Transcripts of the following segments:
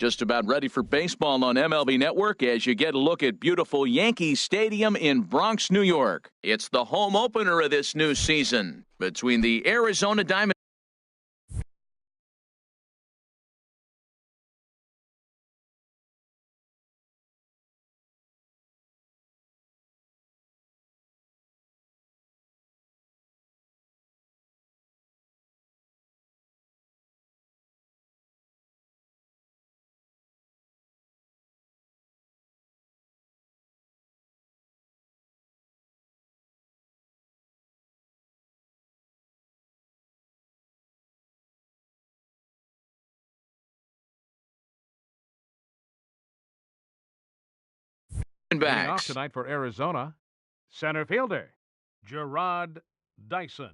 Just about ready for baseball on MLB Network as you get a look at beautiful Yankee Stadium in Bronx, New York. It's the home opener of this new season between the Arizona Diamondbacks. Leading off tonight for Arizona, center fielder Jarrod Dyson.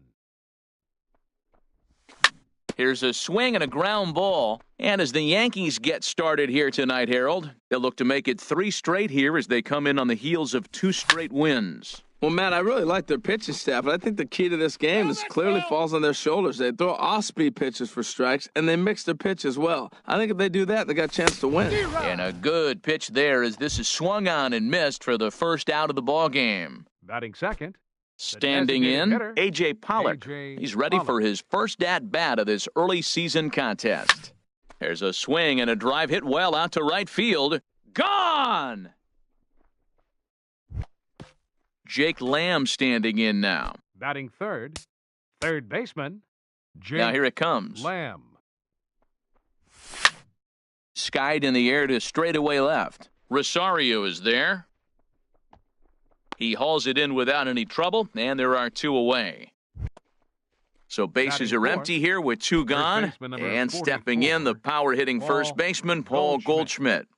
Here's a swing and a ground ball. And as the Yankees get started here tonight, Harold, they'll look to make it 3 straight here as they come in on the heels of 2 straight wins. Well, Matt, I really like their pitching staff, but I think the key to this game is clearly falls on their shoulders. They throw off-speed pitches for strikes, and they mix their pitch as well. I think if they do that, they got a chance to win. And a good pitch there as this is swung on and missed for the first out of the ball game. Batting second. Standing in, hitter, A.J. Pollock. He's ready for his first at-bat of this early season contest. There's a swing and a drive hit well out to right field. Gone! Jake Lamb standing in now. Batting third baseman, Jake Now here it comes. Lamb. Skied in the air to straightaway left. Rosario is there. He hauls it in without any trouble, and there are 2 away. So bases are empty here with 2 gone. And stepping in, the power-hitting first baseman, Paul Goldschmidt.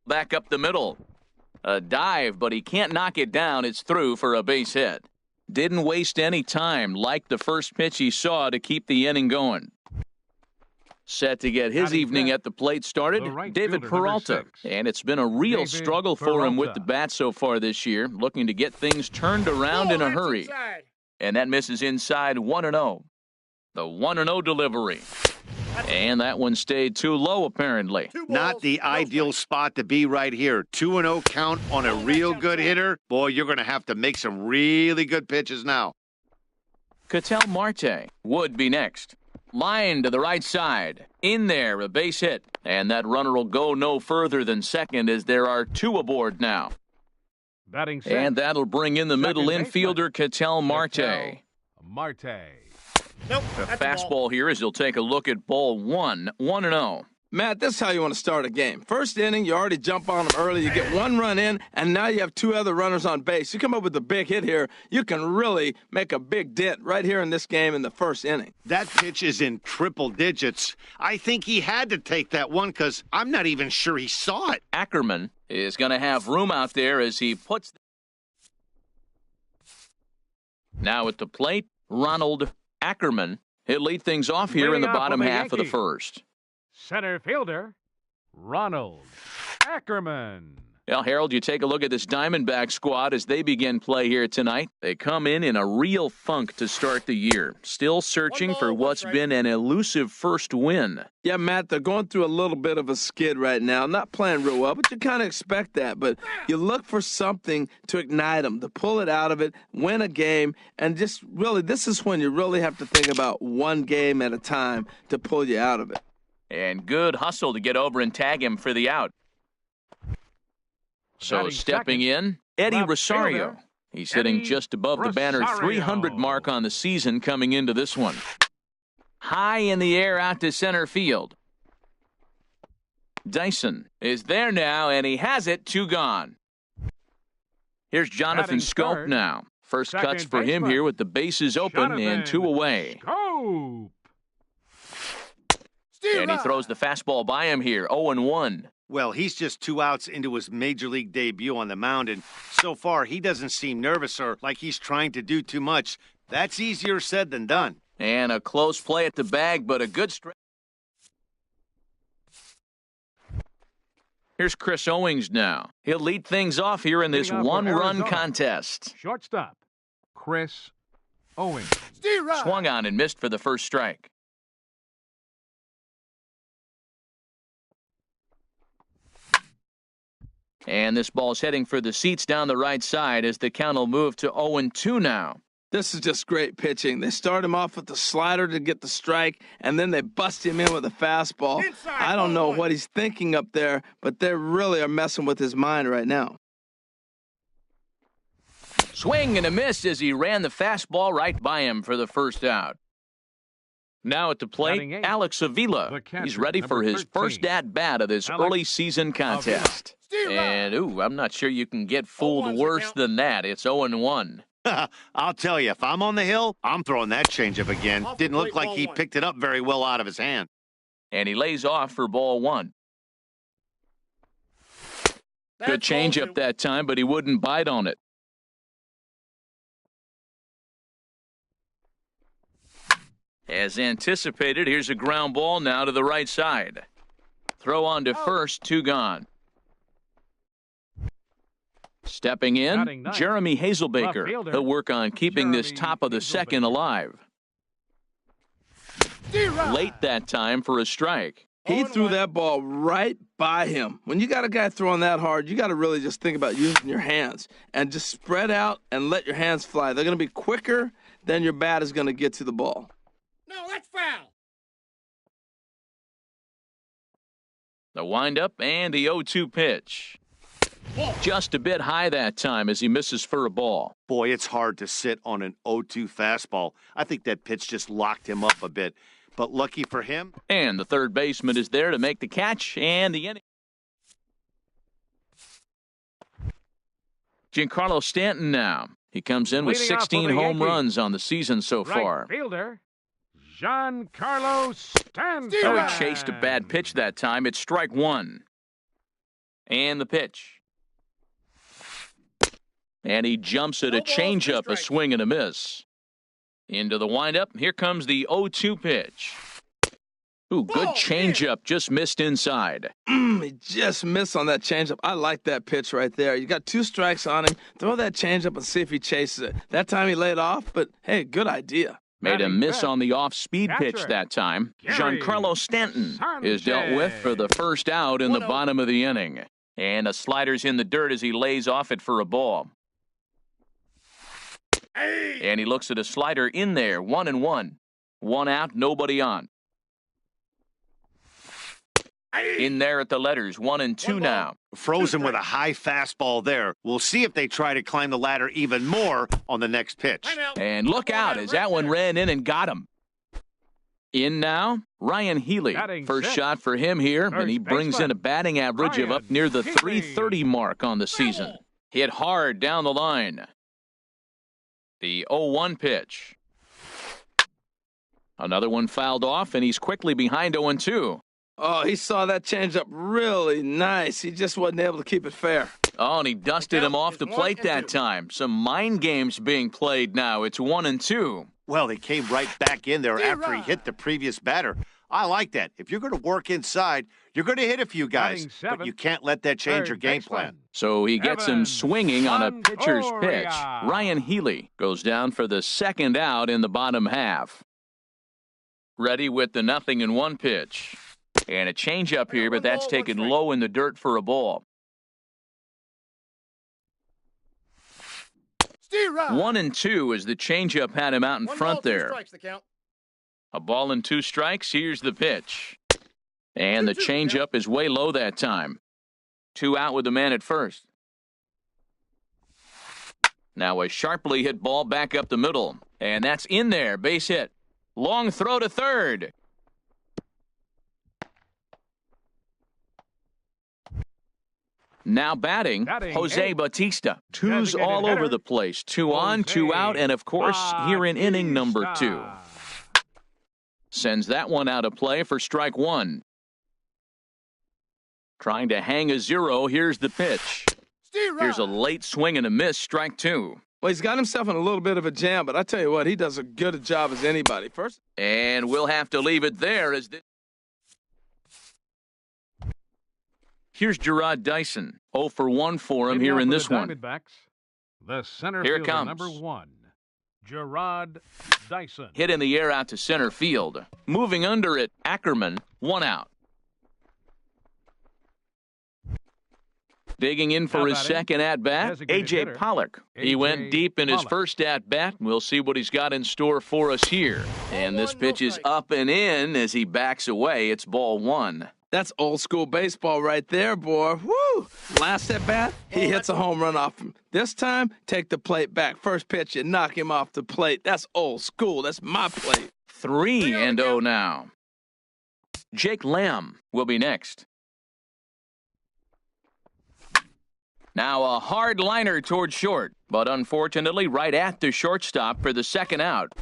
Back up the middle. A dive, but he can't knock it down. It's through for a base hit. Didn't waste any time, like the first pitch he saw to keep the inning going. Set to get his evening at the plate started, David Peralta. And it's been a real struggle for him with the bat so far this year, looking to get things turned around in a hurry. And that misses inside 1-0. The 1-0 delivery. And that one stayed too low, apparently. Not the ideal spot to be right here. 2-0 count on a real good hitter. Boy, you're going to have to make some really good pitches now. Ketel Marte would be next. Line to the right side. In there, a base hit. And that runner will go no further than second as there are 2 aboard now. Batting set. And that'll bring in the middle infielder, Ketel Marte. Nope, the fastball here as he'll take a look at ball 1, 1-0. Matt, this is how you want to start a game. First inning, you already jump on them early. You get 1 run in, and now you have 2 other runners on base. You come up with a big hit here, you can really make a big dent right here in this game in the first inning. That pitch is in triple digits. I think he had to take that one because I'm not even sure he saw it. Ackerman is going to have room out there as he puts. Now at the plate, Ronald Ackerman. He'll lead things off here in the bottom half of the first. Center fielder, Ronald Ackerman. Well, Harold, you take a look at this Diamondback squad as they begin play here tonight. They come in a real funk to start the year. Still searching for what's been an elusive first win. Yeah, Matt, they're going through a little bit of a skid right now. Not playing real well, but you kind of expect that. But you look for something to ignite them, to pull it out of it, win a game, and just really, this is when you really have to think about one game at a time to pull you out of it. And good hustle to get over and tag him for the out. So stepping in, Eddie Rosario. He's hitting just above the banner 300 mark on the season coming into this one. High in the air out to center field. Dyson is there now, and he has it, 2 gone. Here's Jonathan Schoop now. First cuts for him here with the bases open and 2 away. And he throws the fastball by him here, 0-1. Well, he's just 2 outs into his major league debut on the mound, and so far he doesn't seem nervous or like he's trying to do too much. That's easier said than done. And a close play at the bag, but a good strike. Here's Chris Owings now. He'll lead things off here in this 1-run contest. Shortstop, Chris Owings. Swung on and missed for the first strike. And this ball's heading for the seats down the right side as the count will move to 0-2 now. This is just great pitching. They start him off with the slider to get the strike, and then they bust him in with a fastball. I don't know what he's thinking up there, but they really are messing with his mind right now. Swing and a miss as he ran the fastball right by him for the first out. Now at the plate, Alex Avila. He's ready for his first at-bat of this early season contest. And, I'm not sure you can get fooled worse than that. It's 0-1. I'll tell you, if I'm on the hill, I'm throwing that changeup again. Didn't look like he picked it up very well out of his hand. And he lays off for ball one. Good changeup that time, but he wouldn't bite on it. As anticipated, here's a ground ball now to the right side. Throw on to first, 2 gone. Stepping in, Jeremy Hazelbaker. He'll work on keeping this top of the second alive. Late that time for a strike. He threw that ball right by him. When you got a guy throwing that hard, you got to really just think about using your hands and just spread out and let your hands fly. They're going to be quicker than your bat is going to get to the ball. No, that's foul. The windup and the 0-2 pitch. Just a bit high that time as he misses for a ball. Boy, it's hard to sit on an 0-2 fastball. I think that pitch just locked him up a bit. But lucky for him. And the third baseman is there to make the catch and the inning. Giancarlo Stanton now. He comes in with 16 home runs on the season so far. Fielder, Giancarlo Stanton. Oh, he chased a bad pitch that time. It's strike one. And the pitch. And he jumps at a changeup, a swing and a miss. Into the windup. Here comes the 0-2 pitch. Ooh, good changeup. Just missed inside. He just missed on that changeup. I like that pitch right there. You got 2 strikes on him. Throw that changeup and see if he chases it. That time he laid off, but hey, good idea. Made a miss on the off-speed pitch that time. Giancarlo Stanton is dealt with for the first out in the bottom of the inning. And a slider's in the dirt as he lays off it for a ball. And he looks at a slider in there, 1-1. 1 out, nobody on. In there at the letters, 1-2 now. Frozen with a high fastball there. We'll see if they try to climb the ladder even more on the next pitch. And look out as that one ran in and got him. In now, Ryan Healy. First shot for him here, and he brings in a batting average of up near the .330 mark on the season. Hit hard down the line. The 0-1 pitch. Another one fouled off, and he's quickly behind 0-2. Oh, he saw that changeup really nice. He just wasn't able to keep it fair. Oh, and he dusted him off the plate that time. Some mind games being played now. It's 1-2. Well, they came right back in there after he hit the previous batter. I like that. If you're going to work inside, you're going to hit a few guys, but you can't let that change your game plan. So he gets him swinging on a pitcher's pitch. Ryan Healy goes down for the second out in the bottom half. Ready with the 0-1 pitch. And a changeup here, but that's taken low in the dirt for a ball. 1-2 as the changeup had him out in front there. A ball and 2 strikes. Here's the pitch. And the changeup is way low that time. 2 out with the man at first. Now a sharply hit ball back up the middle. And that's in there. Base hit. Long throw to third. Now batting, Jose Bautista. 2's all over the place. 2 on, 2 out, and of course, here in inning number 2. Sends that one out of play for strike 1. Trying to hang a 0. Here's the pitch. Here's a late swing and a miss, strike 2. Well, he's got himself in a little bit of a jam, but I tell you what, he does a good job as anybody. First, and we'll have to leave it there as this. Here's Jarrod Dyson. 0 for 1 for him here in this one. The center here it comes. Number 1, Jarrod Dyson. Hit in the air out to center field. Moving under it, Ackerman, 1 out. Digging in for Now his batting, second at-bat, designated A.J. hitter, Pollock. He A.J. went deep in his Pollock. first at-bat. We'll see what he's got in store for us here. And this pitch is up and in as he backs away. It's ball one. That's old school baseball right there, boy. Woo! Last at bat, he hits a home run off him. This time, take the plate back. First pitch, you knock him off the plate. That's old school. That's my plate. 3-0 now. Jake Lamb will be next. Now a hard liner toward short, but unfortunately right at the shortstop for the second out.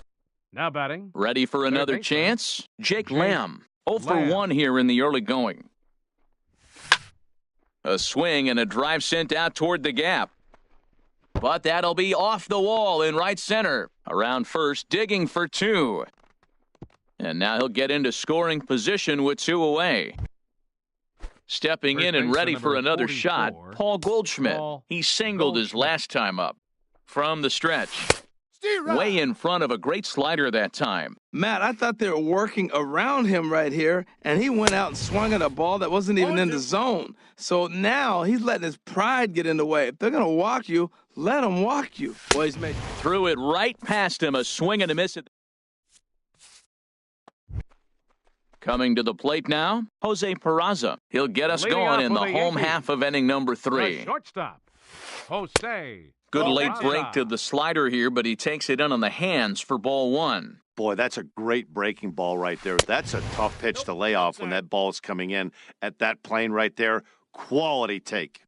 Now batting, Ready for another baseman, chance? Jake Jake Lamb. 0 for Lamb. 1 here in the early going. A swing and a drive sent out toward the gap. But that'll be off the wall in right center. Around first, digging for 2. And now he'll get into scoring position with 2 away. Stepping First in and baseman ready for number another 44, shot, Paul Goldschmidt. Paul He singled his Goldschmidt. last time up. From the stretch. Way in front of a great slider that time. Matt, I thought they were working around him right here, and he went out and swung at a ball that wasn't even in the zone. So now he's letting his pride get in the way. If they're going to walk you, let them walk you. Boy, he's made. Threw it right past him, a swing and a miss. Coming to the plate now, Jose Peraza. He'll get us Leading going off in the for the home Yankees. half of inning number the 3. shortstop, Jose. Good late Peraza. break to the slider here, but he takes it in on the hands for ball 1. Boy, that's a great breaking ball right there. That's a tough pitch to lay off when that ball is coming in at that plane right there. Quality take.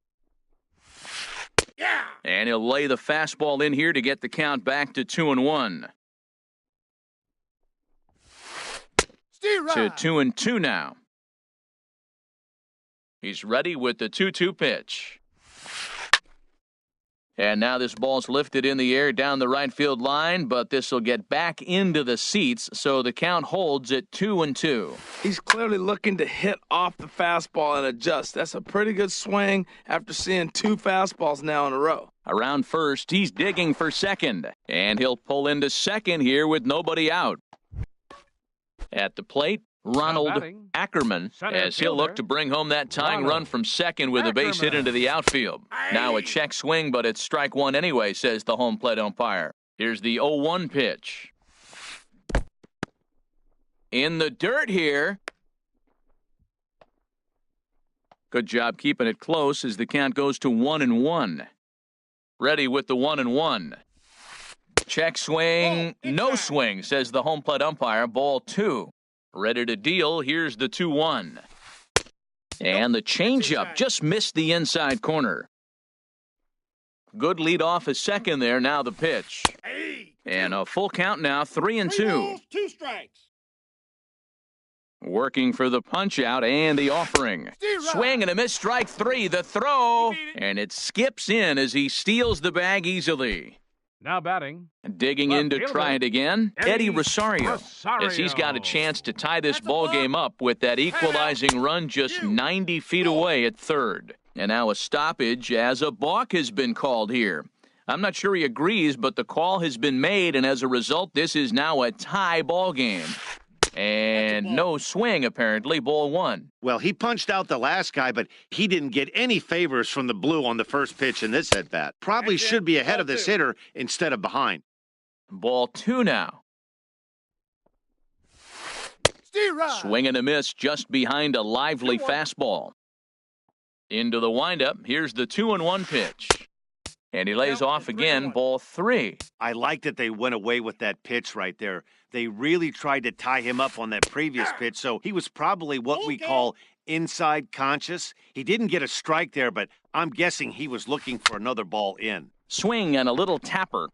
And he'll lay the fastball in here to get the count back to 2-1. To 2-2 now. He's ready with the 2-2 pitch. And now this ball's lifted in the air down the right field line, but this will get back into the seats, so the count holds at 2-2. He's clearly looking to hit off the fastball and adjust. That's a pretty good swing after seeing 2 fastballs now in a row. Around first, he's digging for second, and he'll pull into second here with nobody out. At the plate, Ronald batting, Ackerman, center as he'll look fielder, to bring home that tying Ronald run from second with a base hit Ackerman. into the outfield. Now a check swing, but it's strike 1 anyway, says the home plate umpire. Here's the 0-1 pitch. In the dirt here. Good job keeping it close as the count goes to 1-1. Ready with the 1-1. Check swing, no swing, says the home plate umpire. Ball 2. Ready to deal. Here's the 2-1. And the changeup just missed the inside corner. Good lead off a second there. Now the pitch. And a full count now, 3-2. 2 strikes. Working for the punch out and the offering. Swing and a miss, strike 3. The throw. And it skips in as he steals the bag easily. Now batting, Digging left in to fielder, try it again, Eddie Rosario. As he's got a Rosario. chance to tie this ball game up with that equalizing run just 90 feet away at third. And now a stoppage as a balk has been called here. I'm not sure he agrees, but the call has been made, and as a result, this is now a tie ball game. And no swing, apparently, ball 1. Well, he punched out the last guy, but he didn't get any favors from the blue on the first pitch in this at-bat. Probably That's it. should be ahead Ball of this 2. hitter instead of behind. Ball 2 now. Swing and a miss just behind a lively fastball. Into the windup, here's the 2-1 pitch. And he lays off again, ball 3. I like that they went away with that pitch right there. They really tried to tie him up on that previous pitch, so he was probably what we call inside conscious. He didn't get a strike there, but I'm guessing he was looking for another ball in. Swing and a little tapper.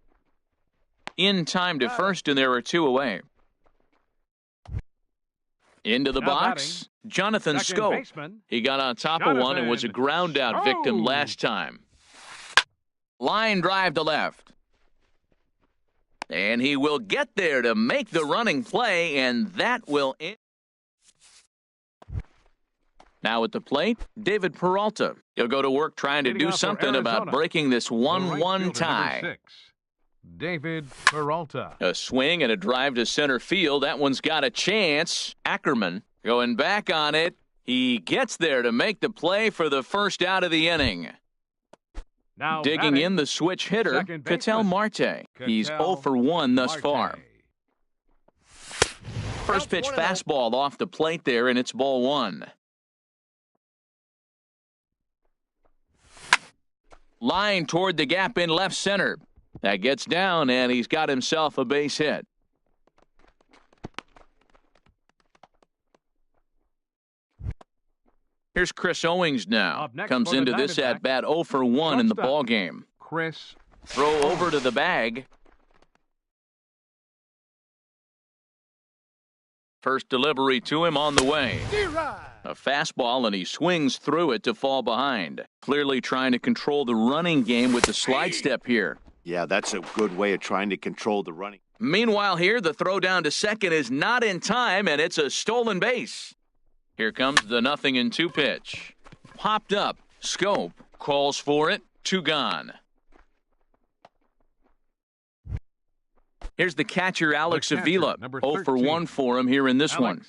In time to first, and there are 2 away. Into the Now box, Jonathan second Scope. baseman, He got on top of one and was a Jonathan ground out victim Schoop. last time. Line drive to left. And he will get there to make the running play, and that will end. Now at the plate, David Peralta. He'll go to work trying to Leading do off for something about Arizona, breaking this the right 1-1 fielder, number tie. 6, David Peralta. A swing and a drive to center field. That one's got a chance. Ackerman going back on it. He gets there to make the play for the first out of the inning. Now Digging batting, in the switch hitter, second Ketel baseman, Marte. He's Ketel 0 for 1 thus Marte. far. First pitch fastball off the plate there, and it's ball one. Line toward the gap in left center. That gets down, and he's got himself a base hit. Here's Chris Owings now. Up next Comes for the into this Diamondbacks, at-bat 0 for 1 in the shortstop. ball game. Chris. Throw over to the bag. First delivery to him on the way. A fastball, and he swings through it to fall behind. Clearly trying to control the running game with the slide step here. Yeah, that's a good way of trying to control the running. Meanwhile here, the throw down to second is not in time, and it's a stolen base. Here comes the 0-2 pitch. Popped up. Scope calls for it. 2 gone. Here's the catcher, Alex The catcher, Avila. number 0 for 13. 1 for him here in this one.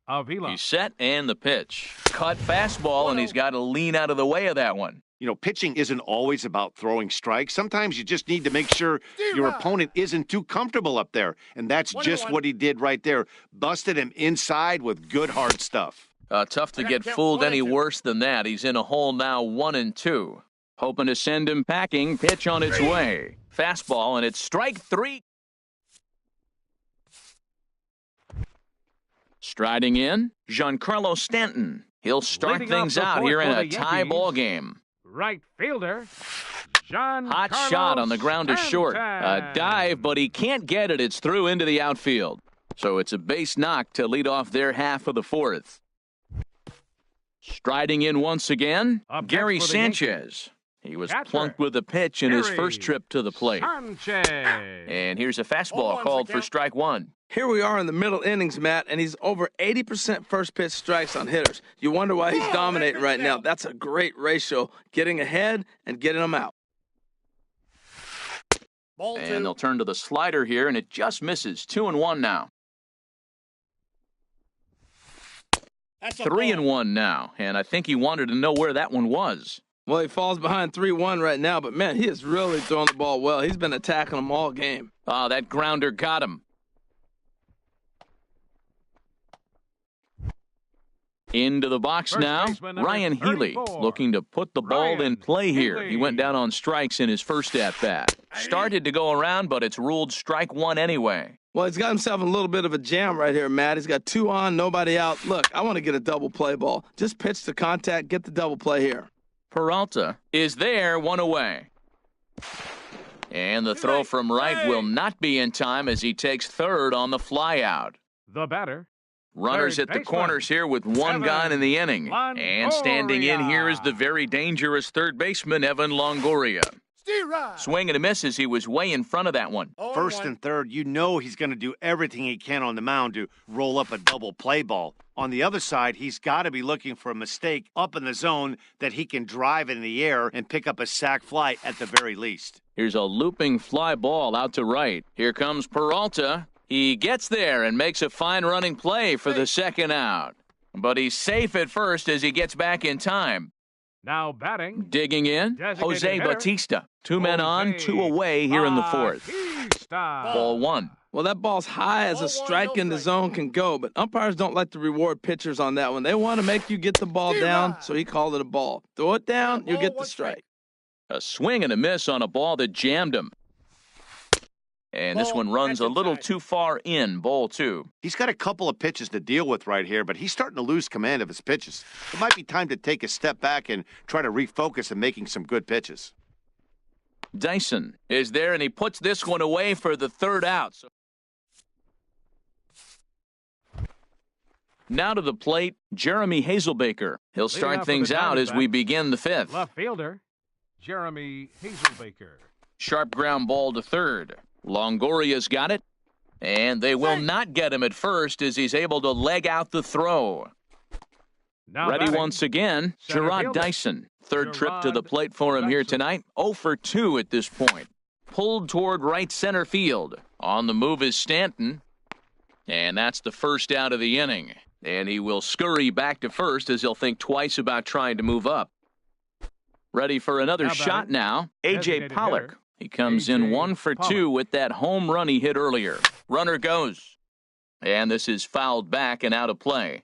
Avila. He's set, and the pitch. Cut fastball, and he's got to lean out of the way of that one. You know, pitching isn't always about throwing strikes. Sometimes you just need to make sure your opponent isn't too comfortable up there. And that's just what he did right there. Busted him inside with good hard stuff. Tough to get fooled any worse than that. He's in a hole now, 1-2. Hoping to send him packing. Pitch on its way. Fastball, and it's strike 3. Striding in, Giancarlo Stanton. He'll start Leading off things the out fourth here in for a the tie Yankees. ball game. Right fielder. John Hot Carlos shot on the ground to short. A Stanton. dive, but he can't get it. It's through into the outfield. So it's a base knock to lead off their half of the fourth. Striding in once again, Up Gary next for the Sanchez. He was Catcher, plunked with a pitch in his Gary first trip to the plate. Sanchez. And here's a fastball called for strike 1. Here we are in the middle innings, Matt, and he's over 80% first pitch strikes on hitters. You wonder why he's dominating right now. That's a great ratio, getting ahead and getting them out. And they'll turn to the slider here, and it just misses. 2-1 now. 3-1 now, and I think he wanted to know where that one was. Well, he falls behind 3-1 right now, but, man, he is really throwing the ball well. He's been attacking them all game. Oh, that grounder got him. Into the box First now, baseman, number Ryan Healy 34. looking to put the ball Ryan in play here. He Healy. went down on strikes in his first at-bat. Started to go around, but it's ruled strike 1 anyway. Well, he's got himself in a little bit of a jam right here, Matt. He's got 2 on, nobody out. Look, I want to get a double play ball. Just pitch to contact, get the double play here. Peralta is there, 1 away. And the throw from right will not be in time as he takes third on the flyout. The batter. Runners Third at the baseman, corners here with 1 gone in the inning. And standing in here is the very dangerous third baseman, Evan Longoria. Swing and a miss as he was way in front of that one. First and third, you know he's going to do everything he can on the mound to roll up a double play ball. On the other side, he's got to be looking for a mistake up in the zone that he can drive in the air and pick up a sac fly at the very least. Here's a looping fly ball out to right. Here comes Peralta. He gets there and makes a fine running play for the second out. But he's safe at first as he gets back in time. Now batting. Digging in, Designated Jose hitter. Batista. 2 men on, 2 away here in the fourth. Batista. Ball 1. Well, that ball's high as a strike in the zone can go, but umpires don't like to reward pitchers on that one. They want to make you get the ball down, so he called it a ball. Throw it down, you get the strike. A swing and a miss on a ball that jammed him. And this one runs a little too far in, ball 2. He's got a couple of pitches to deal with right here, but he's starting to lose command of his pitches. It might be time to take a step back and try to refocus on making some good pitches. Dyson is there, and he puts this one away for the third out. Now to the plate, Jeremy Hazelbaker. He'll Leading start off for things the out as we Diamondbacks, begin the fifth. Left fielder. Jeremy Hazelbaker. Sharp ground ball to third. Longoria's got it, and they will not get him at first as he's able to leg out the throw. Now Ready batting. once again, Center Gerard fielder. Dyson. Third trip to the Gerard plate for him here Dyson. tonight. 0 for 2 at this point. Pulled toward right center field. On the move is Stanton. And that's the first out of the inning. And he will scurry back to first as he'll think twice about trying to move up. Ready for another Now shot batting, now. A.J. designated Pollock. hitter, He comes in A.J. 1 for 2 Pollock. with that home run he hit earlier. Runner goes. And this is fouled back and out of play.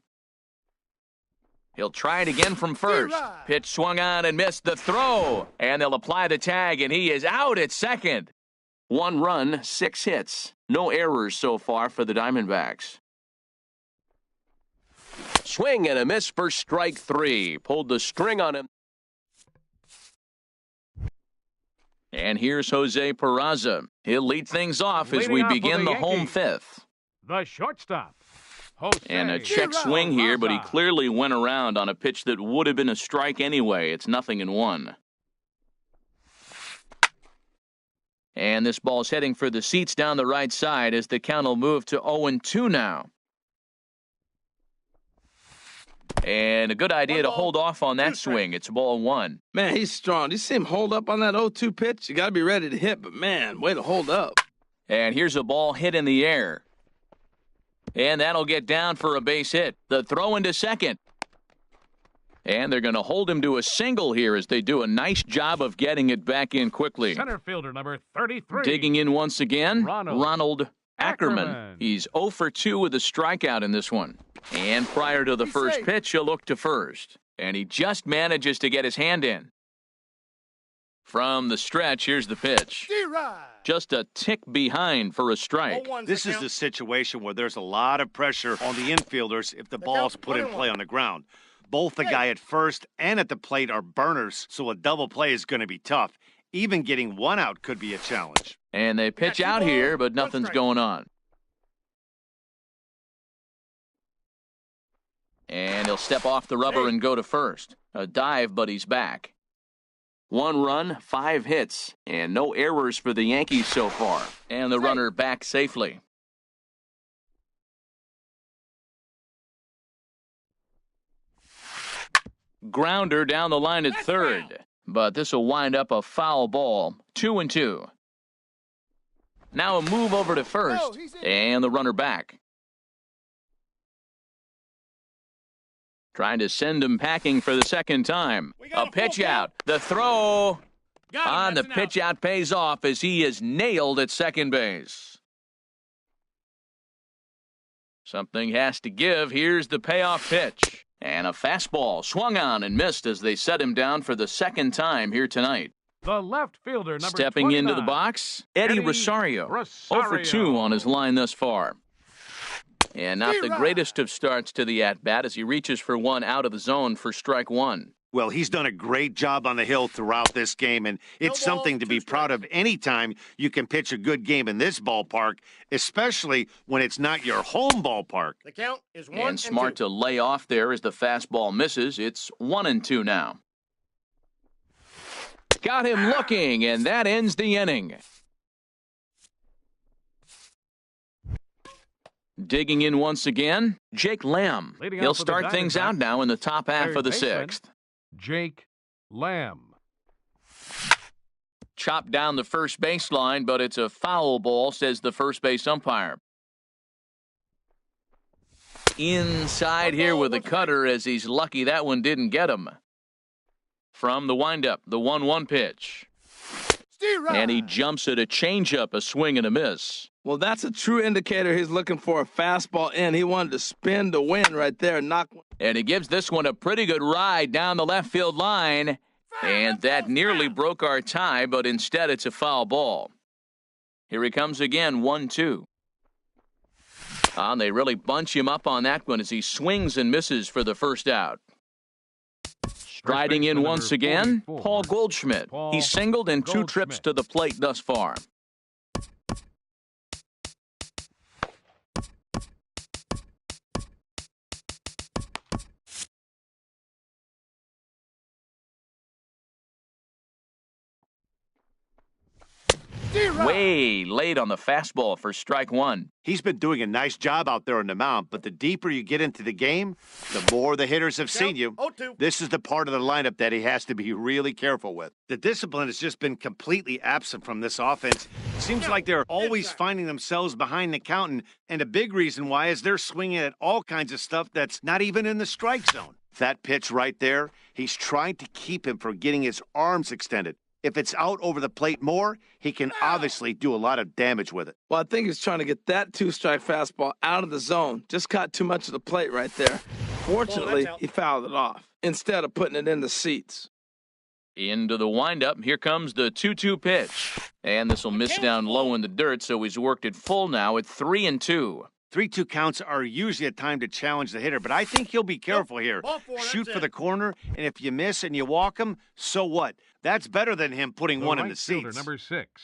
He'll try it again from first. Pitch swung on and missed the throw. And they'll apply the tag, and he is out at second. 1 run, 6 hits. No errors so far for the Diamondbacks. Swing and a miss for strike 3. Pulled the string on him. And here's Jose Peraza. He'll lead things off as Leading we off for begin the the home Yankees. 5th. The shortstop, Jose And a check swing here, but he Peraza. clearly went around on a pitch that would have been a strike anyway. It's 0-1. And this ball's heading for the seats down the right side as the count will move to 0-2 now. And a good idea to hold off on that swing. It's ball 1. Man, he's strong. You see him hold up on that 0-2 pitch? You got to be ready to hit, but man, way to hold up. And here's a ball hit in the air. And that'll get down for a base hit. The throw into second. And they're going to hold him to a single here as they do a nice job of getting it back in quickly. Center fielder number 33. Digging in once again, Ronald Ackerman. Ackerman. He's 0 for 2 with a strikeout in this one. And prior to the first pitch, he'll look to first. And he just manages to get his hand in. From the stretch, here's the pitch. Just a tick behind for a strike. This is the situation where there's a lot of pressure on the infielders if the ball's put in play on the ground. Both the guy at first and at the plate are burners, so a double play is going to be tough. Even getting 1 out could be a challenge. And they pitch out here, but nothing's going on. And he'll step off the rubber and go to first. A dive, but he's back. 1 run, 5 hits, and no errors for the Yankees so far. And the runner back safely. Grounder down the line at third. But this will wind up a foul ball. 2-2. Now a move over to first. And the runner back. Trying to send him packing for the second time. A pitch out. The throw on the pitch out pays off as he is nailed at second base. Something has to give. Here's the payoff pitch. And a fastball swung on and missed as they set him down for the second time here tonight. The left fielder number Stepping 29. into the box, Eddie Rosario. 0 for 2 on his line thus far. And not the greatest of starts to the at-bat as he reaches for 1 out of the zone for strike 1. Well, he's done a great job on the hill throughout this game, and it's something to be proud of anytime you can pitch a good game in this ballpark, especially when it's not your home ballpark. The count is 1 And smart to lay off there as the fastball misses. It's 1-2 now. Got him looking, and that ends the inning. Digging in once again, Jake Lamb. Leading He'll off for the start things Diamondbacks, out now in the top half third of the baseman, 6th. Jake Lamb. Chopped down the first baseline, but it's a foul ball, says the first base umpire. Inside here with a cutter as he's lucky that one didn't get him. From the windup, the 1-1 pitch. And he jumps at a changeup, a swing and a miss. Well, that's a true indicator he's looking for a fastball in. He wanted to spin to win right there, knock. And he gives this one a pretty good ride down the left field line. And that nearly broke our tie, but instead it's a foul ball. Here he comes again, 1-2. And they really bunch him up on that one as he swings and misses for the first out. Striding in once again, Paul Goldschmidt. He's singled in 2 trips to the plate thus far. Way late on the fastball for strike 1. He's been doing a nice job out there on the mound, but the deeper you get into the game, the more the hitters have seen you. This is the part of the lineup that he has to be really careful with. The discipline has just been completely absent from this offense. It seems like they're always finding themselves behind the counting, and a big reason why is they're swinging at all kinds of stuff that's not even in the strike zone. That pitch right there, he's trying to keep him from getting his arms extended. If it's out over the plate more, he can obviously do a lot of damage with it. Well, I think he's trying to get that two-strike fastball out of the zone. Just caught too much of the plate right there. Fortunately, he fouled it off instead of putting it in the seats. Into the windup. Here comes the 2-2 pitch. And this will miss down low in the dirt, so he's worked it full now at 3-2. 3-2 counts are usually a time to challenge the hitter, but I think he'll be careful here. Shoot for the corner, and if you miss and you walk him, so what? That's better than him putting one in the seats. Number 6,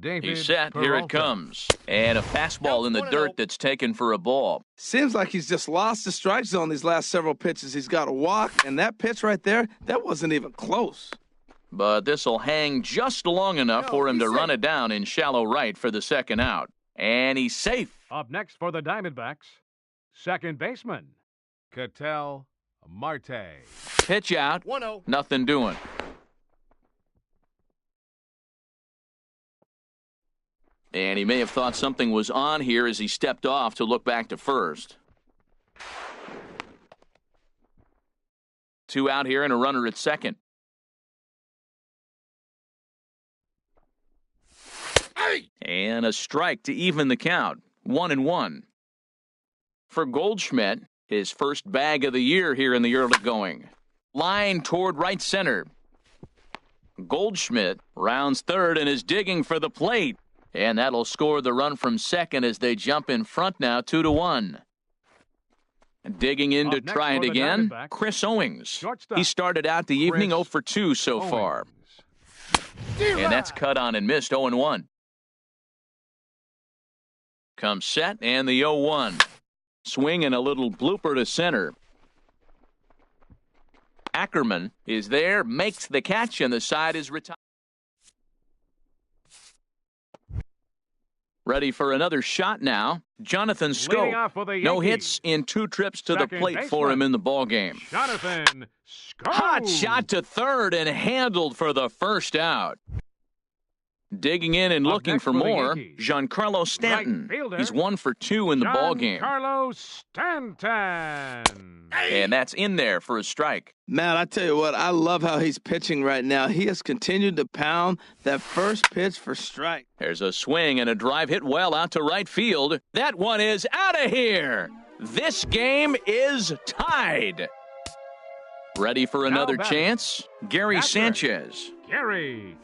David He's set. Peralta. Here it comes. And a fastball in the dirt that's taken for a ball. Seems like he's just lost the strike zone these last several pitches. He's got a walk, and that pitch right there, that wasn't even close. But this will hang just long enough for him to run it down in shallow right for the second out. And he's safe. Up next for the Diamondbacks, second baseman, Ketel Marte. Pitch out. 1-0. Nothing doing. And he may have thought something was on here as he stepped off to look back to first. 2 out here and a runner at second. And a strike to even the count. 1-1. For Goldschmidt, his first bag of the year here in the early going. Line toward right center. Goldschmidt rounds third and is digging for the plate. And that'll score the run from second as they jump in front now 2-1. Digging in to try it again, Chris Owings. Shortstop. He started out the evening Chris 0 for 2 so far. Owings. And that's cut on and missed 0-1. Comes set and the 0-1. Swing and a little blooper to center. Ackerman is there, makes the catch, and the side is retired. Ready for another shot now. Jonathan Leading off for Scope. the No Yankees. hits in 2 trips to the Second plate for baseman. him in the ballgame. Jonathan Scope. Hot shot to third and handled for the first out. Digging in and Up looking next for for the more, Yankees. Giancarlo Stanton. Right fielder, He's 1 for 2 in the ballgame. Carlos Stanton. And that's in there for a strike. Man, I tell you what, I love how he's pitching right now. He has continued to pound that first pitch for strike. There's a swing and a drive hit well out to right field. That one is out of here. This game is tied. Ready for another batting. chance? Gary That's right. Sanchez. Gary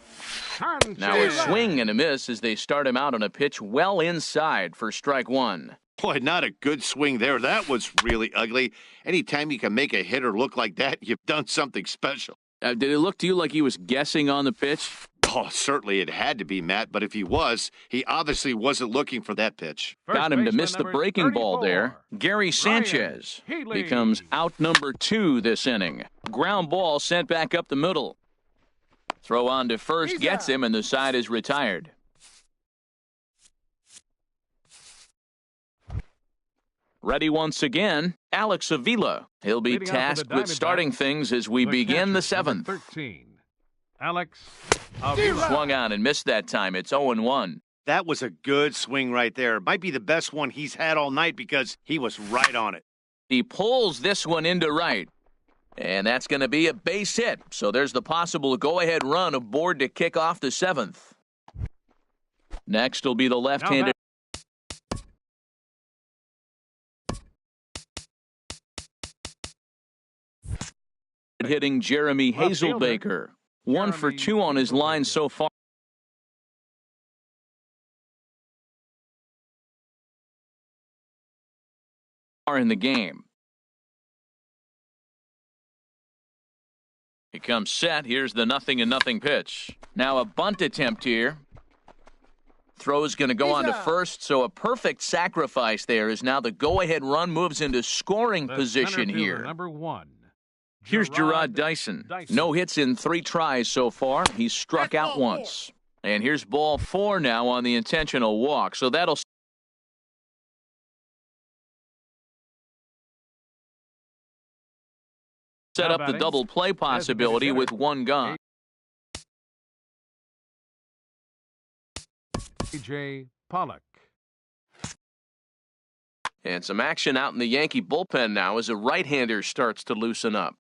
Sanchez. Now a swing and a miss as they start him out on a pitch well inside for strike 1. Boy, not a good swing there. That was really ugly. Anytime you can make a hitter look like that, you've done something special. Did it look to you like he was guessing on the pitch? Oh, certainly it had to be, Matt, but if he was, he obviously wasn't looking for that pitch. First Got him to baseman miss the number breaking ball 34. there. Gary Sanchez Healy. becomes out number 2 this inning. Ground ball sent back up the middle. Throw on to first gets him, and the side is retired. Ready once again, Alex Avila. He'll be Leading off for the tasked with starting Diamondbacks, things as we begin the catcher, number 7th. 13, Alex Avila. Swung on and missed that time. It's 0-1. That was a good swing right there. Might be the best one he's had all night because he was right on it. He pulls this one into right. And that's going to be a base hit. So there's the possible go-ahead run aboard to kick off the 7th. Next will be the left-handed. Hitting Jeremy Left fielder. Hazelbaker. 1 for Jeremy 2 on his line Hazelbaker. so far. In the game. He comes set. Here's the 0-0 pitch. Now a bunt attempt here. Throw's going to go on to first, so a perfect sacrifice there is now the go-ahead run moves into scoring The position center fielder, here. Number 1. Here's Gerard Dyson. No hits in 3 tries so far. He's struck out once. And here's ball 4 now on the intentional walk. So that'll set up the double play possibility with 1 gone. A.J. Pollock. And some action out in the Yankee bullpen now as a right-hander starts to loosen up.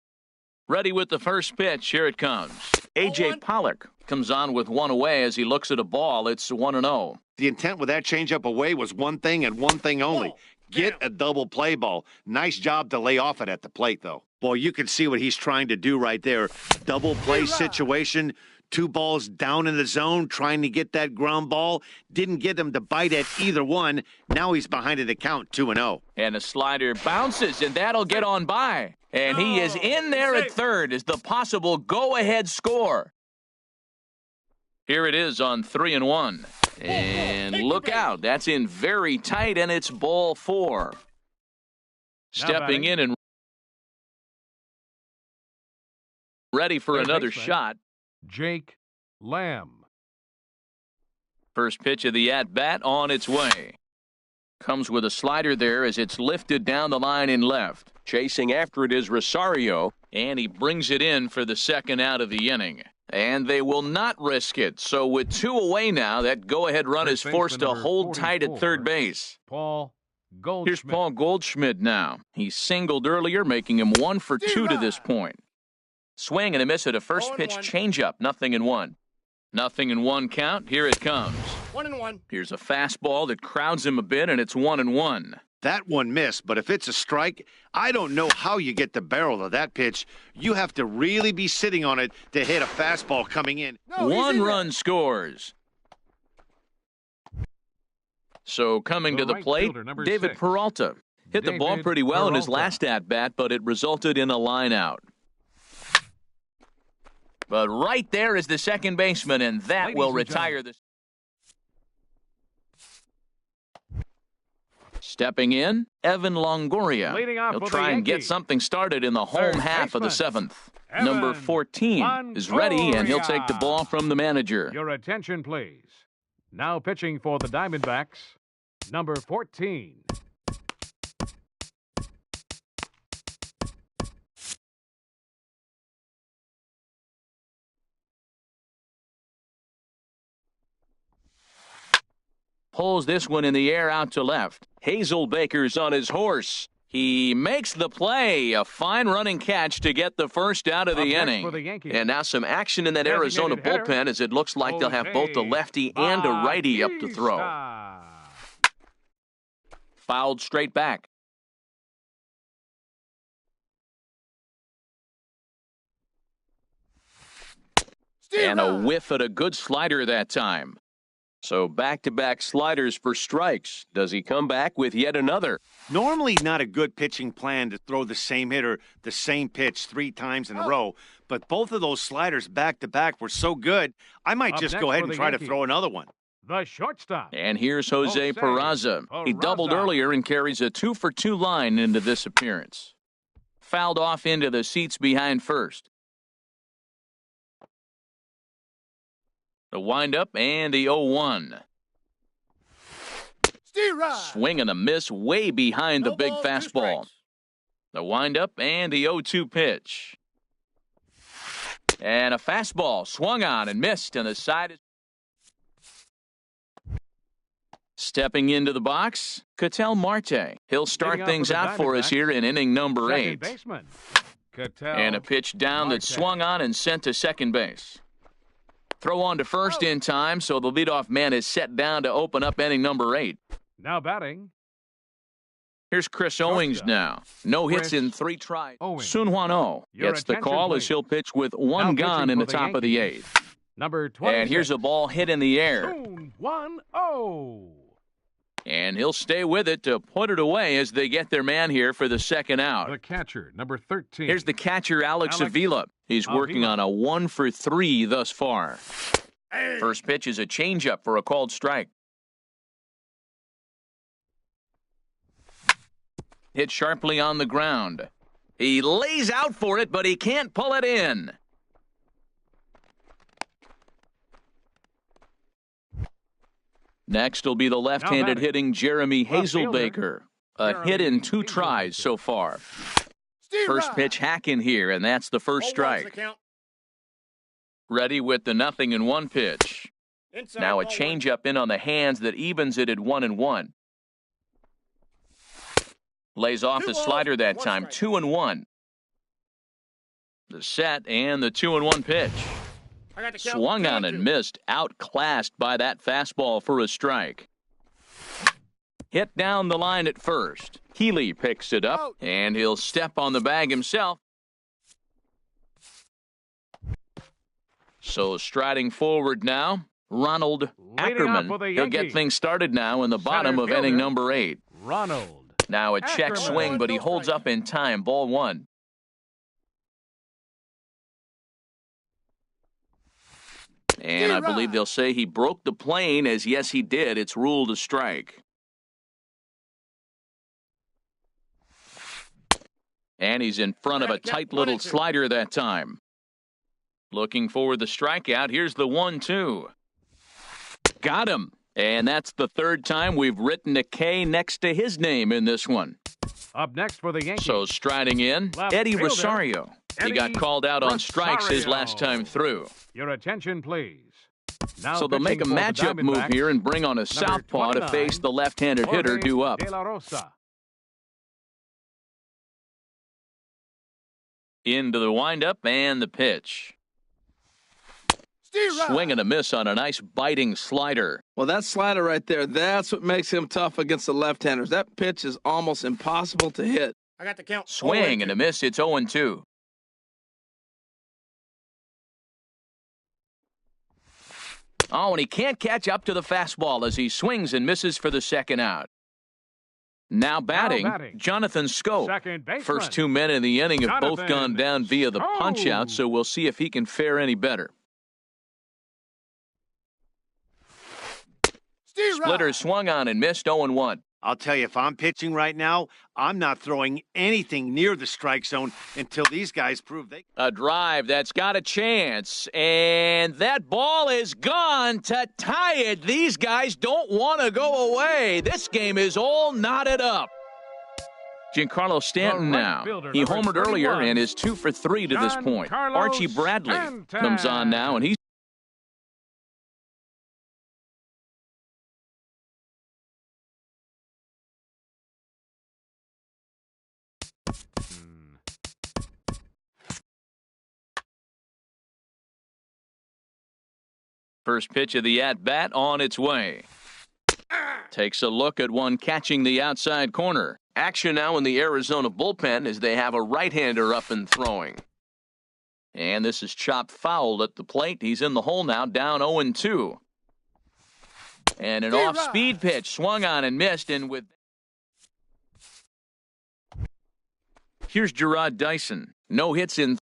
Ready with the first pitch. Here it comes. A.J. Pollock comes on with one away as he looks at a ball. It's 1-0. The intent with that changeup away was one thing and one thing only. Get a double play ball. Nice job to lay off it at the plate, though. Boy, you can see what he's trying to do right there. Double play situation. 2 balls down in the zone, trying to get that ground ball. Didn't get him to bite at either one. Now he's behind in the count, 2-0. And a slider bounces, and that'll get on by. And he is in there at third as the possible go-ahead score. Here it is on 3-1. And look out, that's in very tight, and it's ball 4. Stepping in and ready for another shot. Jake Lamb. First pitch of the at-bat on its way. Comes with a slider there as it's lifted down the line in left. Chasing after it is Rosario, and he brings it in for the second out of the inning. And they will not risk it. So with 2 away now, that go-ahead run is forced to hold tight at third base. Paul Goldschmidt. Here's Paul Goldschmidt now. He singled earlier, making him 1 for 2 to this point. Swing and a miss at a first pitch changeup. 0-1. 0-1 count. Here it comes. 1-1. Here's a fastball that crowds him a bit, and it's 1-1. That one missed, but if it's a strike, I don't know how you get the barrel of that pitch. You have to really be sitting on it to hit a fastball coming in. No, 1 run scores. So coming to the plate, David 6. Peralta. Hit the ball pretty well in his last at-bat, but it resulted in a line out. But right there is the second baseman, and that will retire the... Stepping in, Evan Longoria. He'll try and get something started in the home half of the 7th. Number 14 is ready, and he'll take the ball from the manager. Your attention, please. Now pitching for the Diamondbacks, number 14. Pulls this one in the air out to left. Hazelbaker's on his horse. He makes the play. A fine running catch to get the first out of the inning. And now some action in that Arizona bullpen as it looks like they'll have both a lefty and a righty up to throw. Fouled straight back. And a whiff at a good slider that time. So back-to-back sliders for strikes. Does he come back with yet another? Normally not a good pitching plan to throw the same hitter the same pitch 3 times in a row, but both of those sliders back-to-back were so good, I might just go ahead and try to throw another one. The shortstop. And here's Jose Peraza. He doubled earlier and carries a 2-for-2 line into this appearance. Fouled off into the seats behind first. The windup and the 0-1. Swing and a miss way behind the big fastball. The windup and the 0-2 pitch. And a fastball swung on and missed, and the side is... Stepping into the box, Ketel Marte. He'll start things out for us here in inning number 8. And a pitch down that swung on and sent to second base. Throw on to first in time, so the leadoff man is set down to open up inning number 8. Now batting. Here's Chris Owings now. No hits in 3 tries. Sun Hwan Oh gets the call as he'll pitch with 1 gone in the top of the 8th. Number 20. And here's a ball hit in the air. Sun Hwan Oh. And he'll stay with it to put it away as they get their man here for the second out. The catcher, number 13. Here's the catcher, Alex Avila. He's working on a 1-for-3 thus far. First pitch is a changeup for a called strike. Hit sharply on the ground. He lays out for it, but he can't pull it in. Next will be the left-handed hitting Jeremy Hazelbaker. A hit in 2 tries so far. First pitch hack in here, and that's the first strike. Ready with the 0-1 pitch. Now a changeup in on the hands that evens it at 1-1. Lays off the slider that time. 2-1. The set and the 2-1 pitch. Swung on and missed. Outclassed by that fastball for a strike. Hit down the line at first. Healy picks it up, and he'll step on the bag himself. So striding forward now, Ronald Ackerman. He'll get things started now in the bottom of inning number 8. Ronald. Now a check swing, but he holds up in time. Ball 1. And I believe they'll say he broke the plane, as yes, he did. It's ruled a strike. And he's in front of a tight little slider that time. Looking for the strikeout. Here's the 1-2. Got him. And that's the third time we've written a K next to his name in this one. Up next for the Yankees. So striding in, Eddie Rosario. He got called out on strikes his last time through. Your attention, please. Now so they'll make a matchup move here and bring on a southpaw to face the left-handed hitter due up. De La Rosa. Into the windup and the pitch. Swing and a miss on a nice biting slider. Well, that slider right there, that's what makes him tough against the left-handers. That pitch is almost impossible to hit. I got the count. Swing and a miss. It's 0-2. Oh, and he can't catch up to the fastball as he swings and misses for the second out. Now batting, Jonathan Schoop. First 2 men in the inning have both gone down via the punch-out, so we'll see if he can fare any better. Splitter swung on and missed. 0-1. I'll tell you, if I'm pitching right now, I'm not throwing anything near the strike zone until these guys prove they... A drive that's got a chance, and that ball is gone to tie it. These guys don't want to go away. This game is all knotted up. Giancarlo Stanton now. He homered earlier and is 2 for 3 to this point. Archie Bradley comes on now, and he's... First pitch of the at-bat on its way. Takes a look at one catching the outside corner. Action now in the Arizona bullpen as they have a right-hander up and throwing. And this is chopped foul at the plate. He's in the hole now, down 0-2. And an off-speed pitch swung on and missed. And with here's Jarrod Dyson. No hits in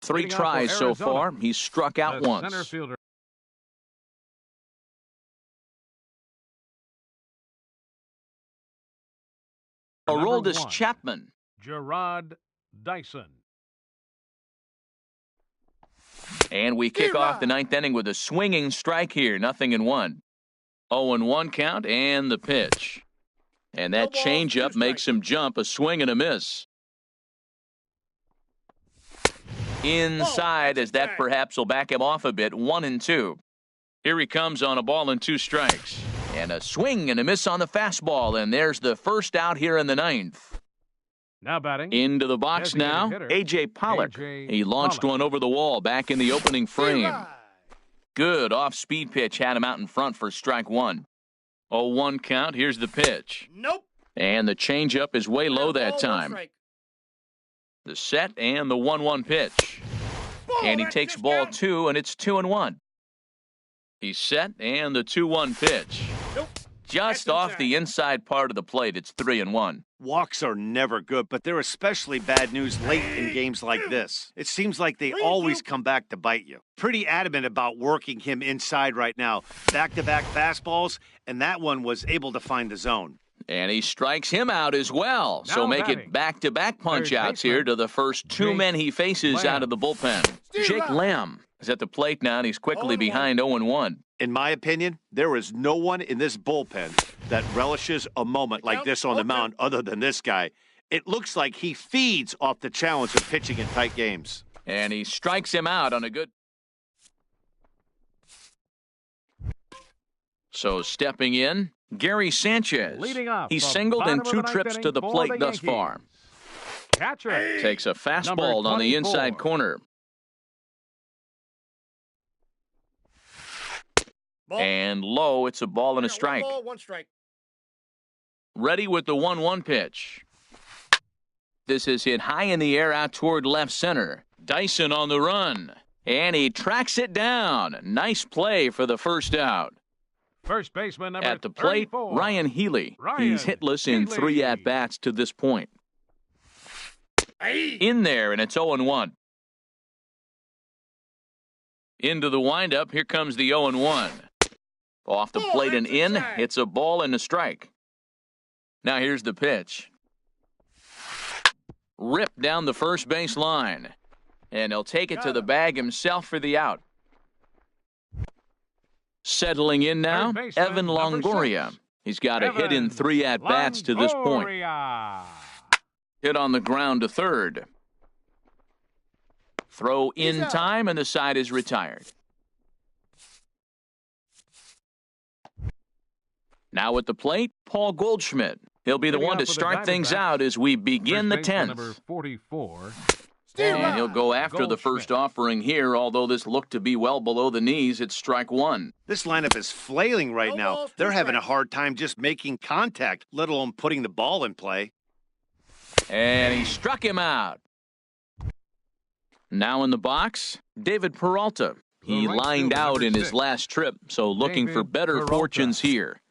3 tries so far. He's struck out once. Aroldis Chapman. Jarrod Dyson. And we kick off the 9th inning with a swinging strike here. 0-1. 0-1 count and the pitch. And that changeup makes him jump. A swing and a miss. Inside, as that perhaps will back him off a bit. 1-2. Here he comes on a ball and 2 strikes. And a swing and a miss on the fastball. And there's the first out here in the 9th. Now batting. Into the box now, A.J. Pollock. He launched one over the wall back in the opening frame. Good off-speed pitch had him out in front for strike 1. 0-1 count. Here's the pitch. Nope. And the changeup is way low that time. The set and the 1-1 pitch. And he takes ball 2, and it's 2-1. He's set and the 2-1 pitch. Nope. Just off the inside part of the plate, it's 3-1. Walks are never good, but they're especially bad news late in games like this. It seems like they always come back to bite you. Pretty adamant about working him inside right now. Back-to-back fastballs, and that one was able to find the zone. And he strikes him out as well. So make it back-to-back punch-outs here to the first 2 men he faces out of the bullpen. Jake Lamb is at the plate now, and he's quickly behind 0-1. In my opinion, there is no one in this bullpen that relishes a moment like this on the mound other than this guy. It looks like he feeds off the challenge of pitching in tight games. And he strikes him out on a good... So stepping in, Gary Sanchez. Leading off He's the singled in bottom of the 2 ninth trips inning to the for plate the thus far. Yankees. Catcher. Takes a fastball Number on the 24. inside corner. Ball. And low, it's a ball and a strike. 1 ball, 1 strike. Ready with the 1-1 pitch. This is hit high in the air out toward left center. Dyson on the run. And he tracks it down. Nice play for the first out. First baseman number At the plate, 34. Ryan Healy. Ryan He's hitless in Healy. 3 at-bats to this point. Hey. In there, and it's 0-1. Into the windup, here comes the 0-1. Off the Ball, plate and that's in, inside. it's a ball and a strike. Now here's the pitch. Ripped down the first base line. And he'll take it to the bag himself for the out. Settling in now, Third baseman, Evan number Longoria. 6. He's got a hit in Evan 3 at-bats to this point. Longoria. Hit on the ground to third. Throw in He's out. time, and the side is retired. Now at the plate, Paul Goldschmidt. He'll be the Leading one off to for the start things Diamondbacks, out as we begin the First baseman 10th. number 44. And he'll go after the Goldschmidt. first offering here, although this looked to be well below the knees. It's strike 1. This lineup is flailing right No now. balls, 2 They're having a strikes. hard time just making contact, let alone putting the ball in play. And he struck him out. Now in the box, David Peralta. He The right lined fielder, out number in his 6. last trip, so looking for David better Peralta. fortunes here.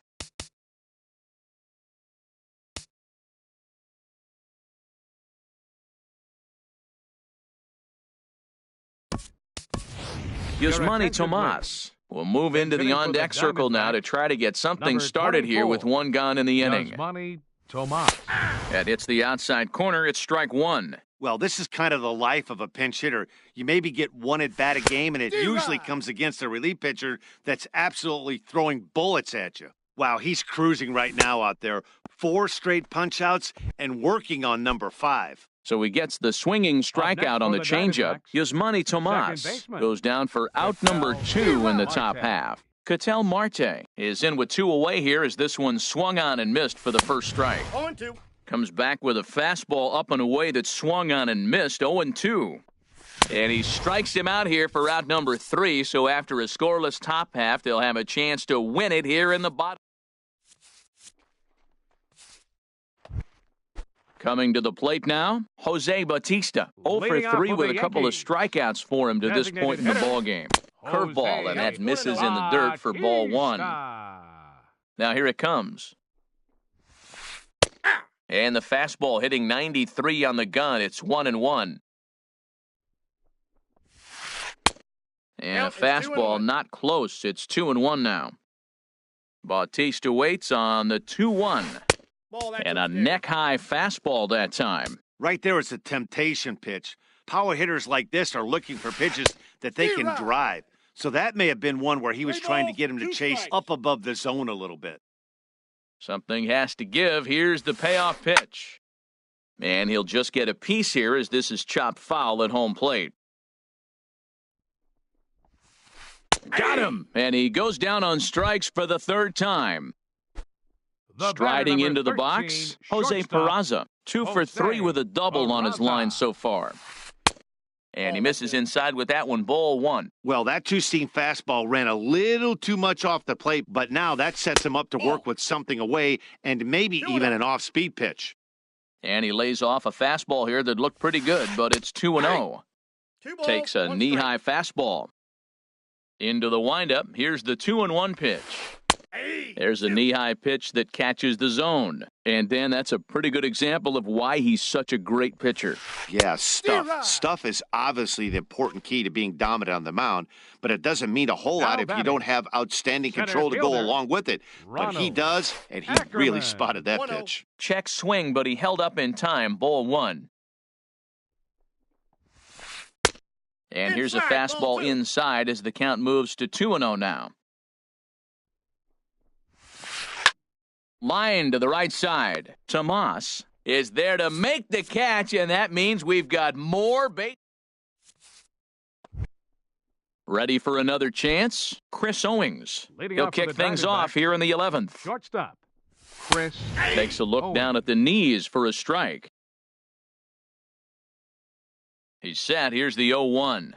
Yasmani attention, Tomas will move into the Hitting for the on-deck circle now to Diamondbacks, try to get something number started here 24. with 1 gun in the inning. Yasmani Tomas. That hits the outside corner. It's strike 1. Well, this is kind of the life of a pinch hitter. You maybe get 1 at bat a game, and it usually comes against a relief pitcher that's absolutely throwing bullets at you. Wow, he's cruising right now out there. 4 straight punch-outs and working on number 5. So he gets the swinging strikeout on the for the changeup. Diamondbacks, Yasmani Tomas baseman, goes down for out Ketel number 2 in the Marte. top half. Ketel Marte is in with 2 away here as this one swung on and missed for the first strike. 0-2. Comes back with a fastball up and away that swung on and missed, 0-2. And he strikes him out here for out number 3, so after a scoreless top half, they'll have a chance to win it here in the bottom. Coming to the plate now, Jose Bautista. 0 for Leading off 3 for with the a couple of Yankees. strikeouts for him to this Designated point in the hitter, ballgame. Curveball, and that Jose misses in the dirt for ball 1. Bautista. Now here it comes. And the fastball hitting 93 on the gun. It's 1-1. And a Count, it's 2-1. fastball not close. It's 2-1 now. Bautista waits on the 2-1. Ball, that's And a upstairs. neck-high fastball that time. Right there is a temptation pitch. Power hitters like this are looking for pitches that they can Zero. drive. So that may have been one where he was 3 trying to balls, get him to 2 chase strikes. up above the zone a little bit. Something has to give. Here's the payoff pitch. And he'll just get a piece here as this is chopped foul at home plate. Got him! And he goes down on strikes for the 3rd time. The batter, Striding number into the 13, box, Jose shortstop, Peraza. 2 for 3 with a double on his Peraza. line so far. And he misses inside with that one, ball 1. Well, that 2-seam fastball ran a little too much off the plate, but now that sets him up to work with something away and maybe even an off-speed pitch. And he lays off a fastball here that looked pretty good, but it's 2-0. 2 balls, Takes a 1 knee-high fastball. Into the windup. Here's the 2-1 pitch. strike. There's a knee-high pitch that catches the zone. And, Dan, that's a pretty good example of why he's such a great pitcher. Yeah, stuff. Zero. Stuff is obviously the important key to being dominant on the mound, but it doesn't mean a whole lot Now if you batting. don't have outstanding Center control to go fielder, along with it. But he Ronald does, and he really Ackerman. spotted that 1-0. pitch. Check swing, but he held up in time. Ball 1. And here's a Inside, ball fastball 2. inside as the count moves to 2-0 now. Line to the right side. Tomas is there to make the catch, and that means we've got more base. Ready for another chance? Chris Owings. Leading He'll off for kick the things Diamondbacks. off here in the 11th. Shortstop, Chris Takes a look Owings. down at the knees for a strike. He's set. Here's the 0-1.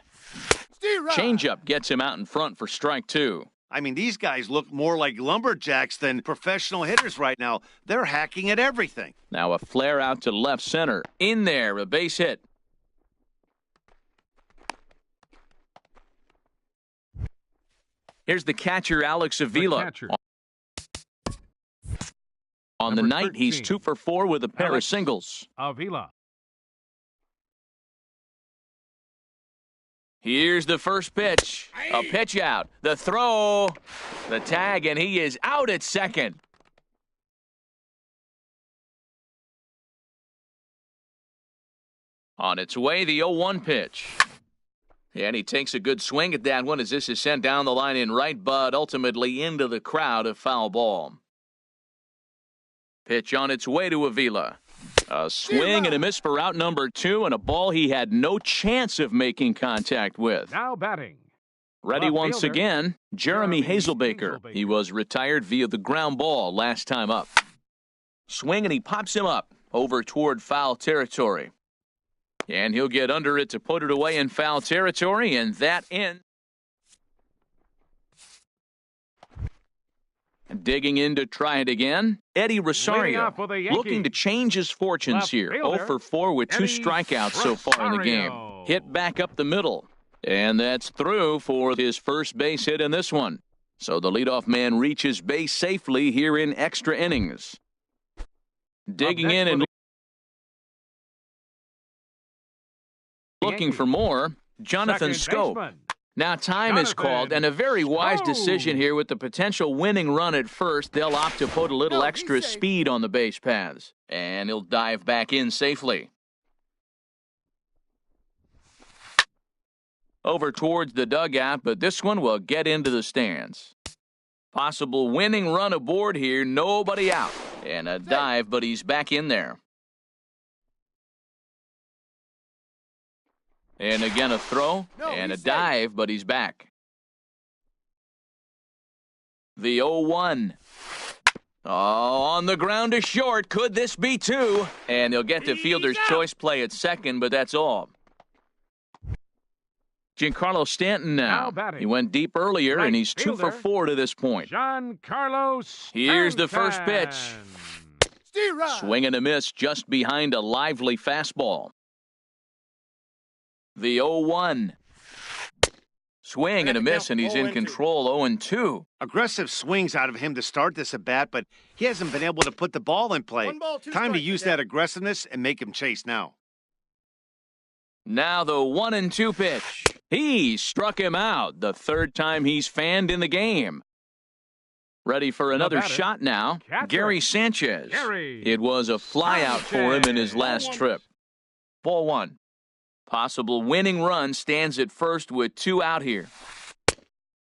Changeup gets him out in front for strike 2. I mean, these guys look more like lumberjacks than professional hitters right now. They're hacking at everything. Now a flare out to left center. In there, a base hit. Here's the catcher, Alex Avila. catcher. On the Number night, he's 13. 2 for 4 with a pair of Alex singles. Avila. Here's the first pitch. A pitch out. The throw. The tag, and he is out at second. On its way, the 0-1 pitch. And he takes a good swing at that one as this is sent down the line in right, but ultimately into the crowd, a foul ball. Pitch on its way to Avila. A swing and a miss for out number 2, and a ball he had no chance of making contact with. Now batting. Ready Left once fielder, again, Jeremy Jeremy Hazelbaker. Hazelbaker. He was retired via the ground ball last time up. Swing, and he pops him up over toward foul territory. And he'll get under it to put it away in foul territory, and that ends. Digging in to try it again, Eddie Leading Rosario off for the Yankees. looking to change his fortunes Left here. fielder, 0 for 4 with 2 Eddie strikeouts so far in the game. Rosario. Hit back up the middle, and that's through for his first base hit in this one. So the leadoff man reaches base safely here in extra innings. Digging next in for and the looking Yankees. for more, Jonathan Second Scope. baseman. Now time is Jonathan called, and a very wise decision Scope. here with the potential winning run at first. They'll opt to put a little No, he's extra safe. speed on the base paths, and he'll dive back in safely. Over towards the dugout, but this one will get into the stands. Possible winning run aboard here, nobody out. And a dive, but he's back in there. And again a throw, No, and a he's safe. dive, but he's back. The 0-1. Oh, on the ground to short. Could this be 2? And he'll get the fielder's choice play at second, but that's all. Giancarlo Stanton now. Now batting. He went deep earlier, Right and he's 2 for fielder. 4 to this point. Giancarlo Here's the first pitch. Stanton. Swing and a miss just behind a lively fastball. The 0-1. Swing and a miss, and he's in 0-2. control 0-2. Aggressive swings out of him to start this at bat, but he hasn't been able to put the ball in play. 1 ball, 2 Time to strikes use again. that aggressiveness and make him chase now. Now the 1-2 pitch. He struck him out, the 3rd time he's fanned in the game. Ready for another batter, shot now, catcher, Gary Sanchez. Gary It was a flyout for him in his last Sanchez. trip. Ball 1. Possible winning run stands at first with 2 out here.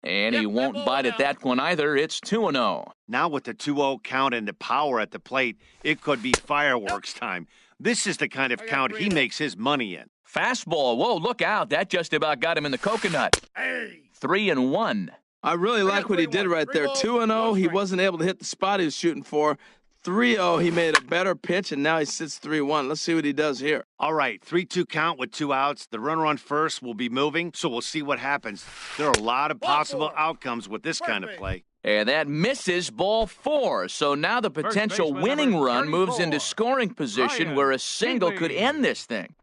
And he Yep, won't that bite ball at that one either. It's 2-0. Now with the 2-0 count and the power at the plate, it could be fireworks time. This is the kind of I got count he 3-0. makes his money in. Fastball. Whoa, look out. That just about got him in the coconut. Hey. 3-1. I really like what he did right there. 2-0, he wasn't able to hit the spot he was shooting for. 3-0, he made a better pitch, and now he sits 3-1. Let's see what he does here. All right, 3-2 count with 2 outs. The runner on first will be moving, so we'll see what happens. There are a lot of possible outcomes with this kind of play. And that misses ball 4. So now the potential baseman, winning number run moves 34, into scoring position Ryan where a single could Healy. end this thing.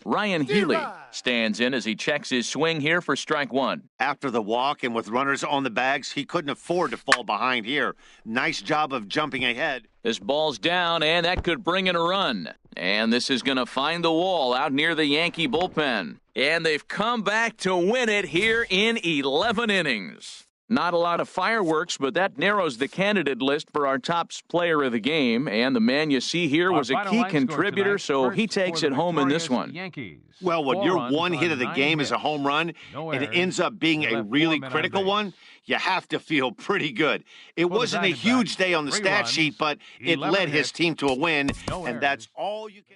Ryan Healy stands in as he checks his swing here for strike 1. After the walk and with runners on the bags, he couldn't afford to fall behind here. Nice job of jumping ahead. This ball's down, and that could bring in a run. And this is going to find the wall out near the Yankee bullpen. And they've come back to win it here in 11 innings. Not a lot of fireworks, but that narrows the candidate list for our top player of the game. And the man you see here Our was a final key line score contributor, tonight, so first he for takes the it home in this victorious one. Yankees. Well, when 4 your runs one hit on of the 9 game is a hits. home run No and it errors. ends up being a Left 4 really men on critical base. one, you have to feel pretty good. It the wasn't a Diamondbacks, huge day on the 3 stat runs, sheet, but it 11 led his hits, team to a win, no and that's errors. all you can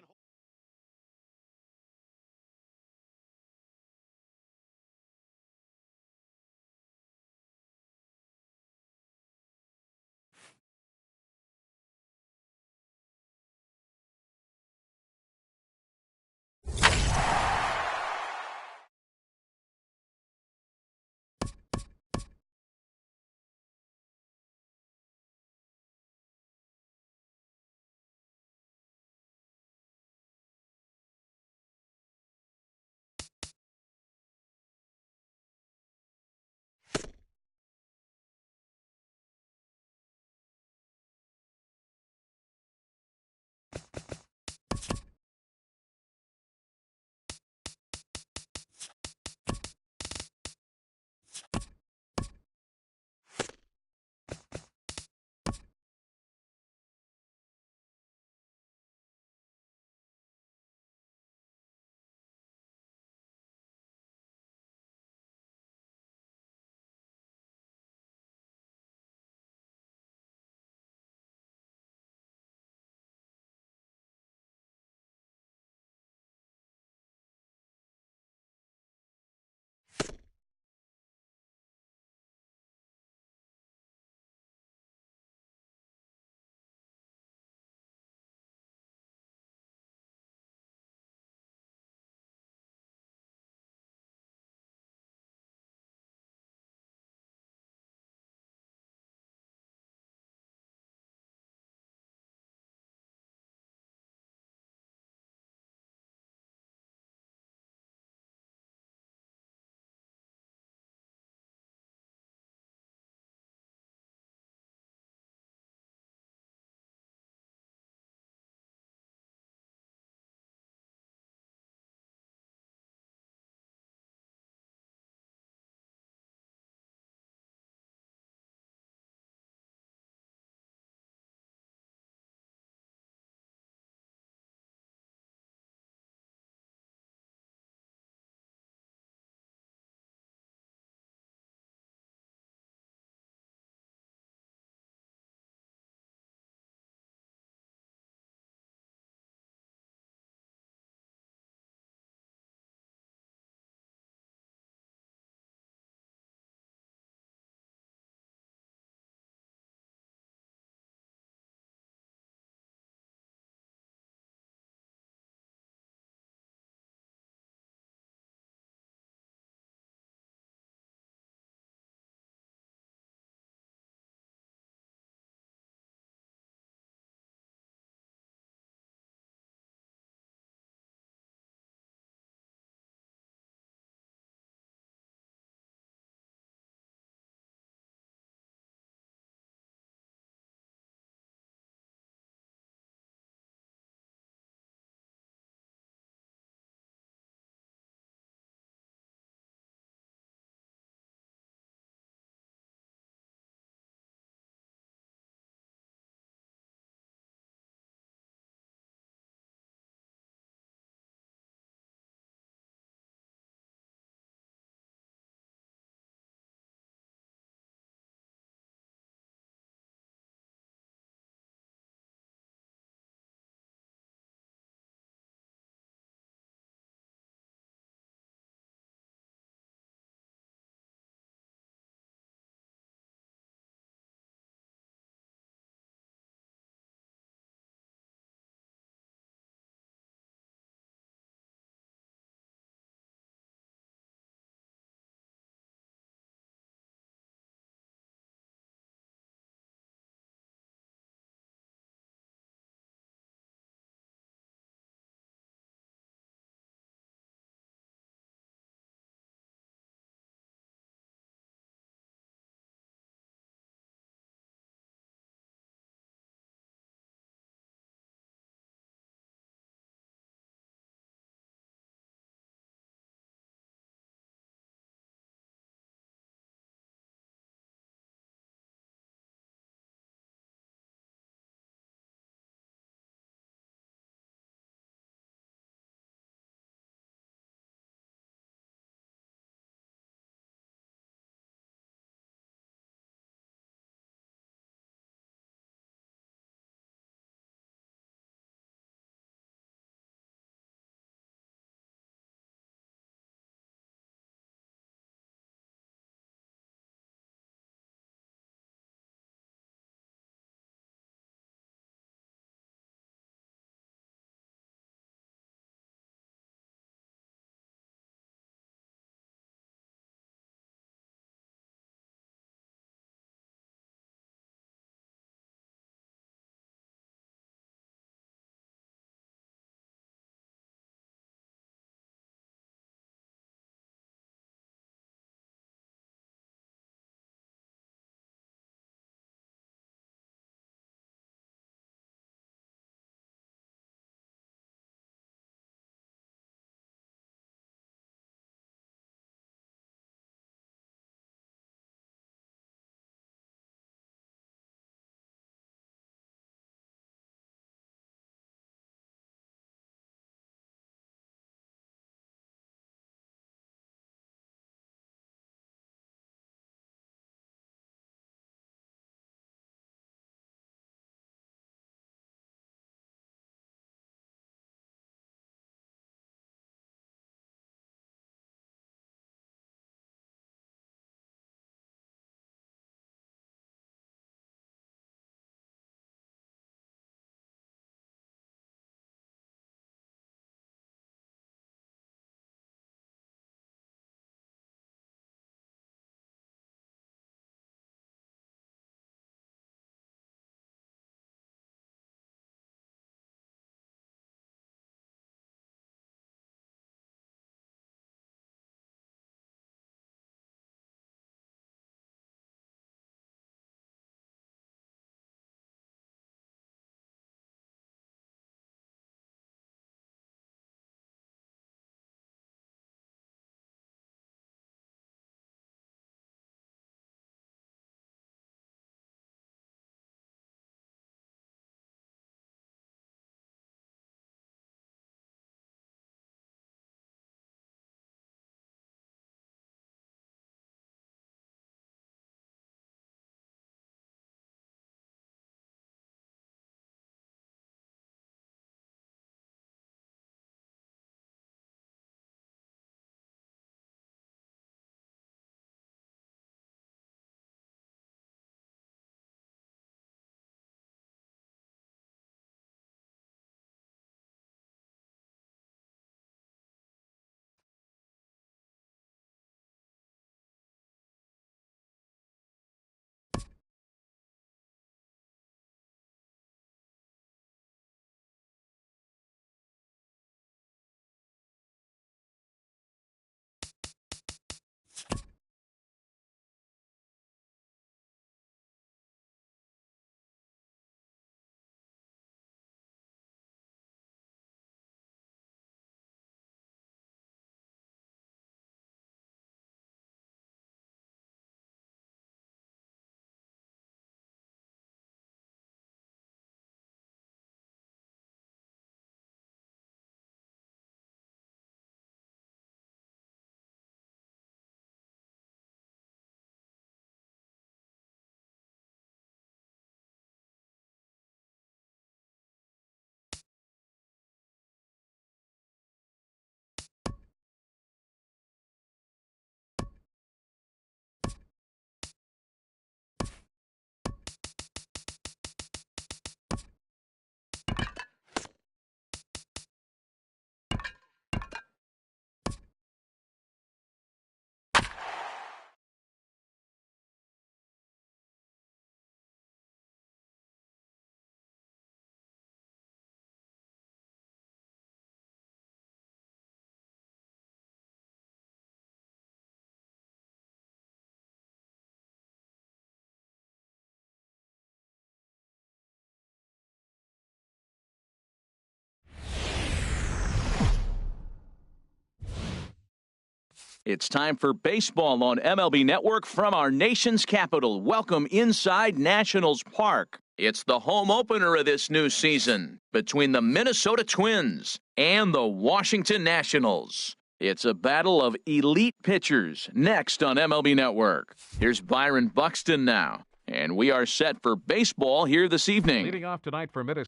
It's time for baseball on MLB Network from our nation's capital. Welcome inside Nationals Park. It's the home opener of this new season between the Minnesota Twins and the Washington Nationals. It's a battle of elite pitchers next on MLB Network. Here's Byron Buxton now, and we are set for baseball here this evening. Leading off tonight for Minnesota,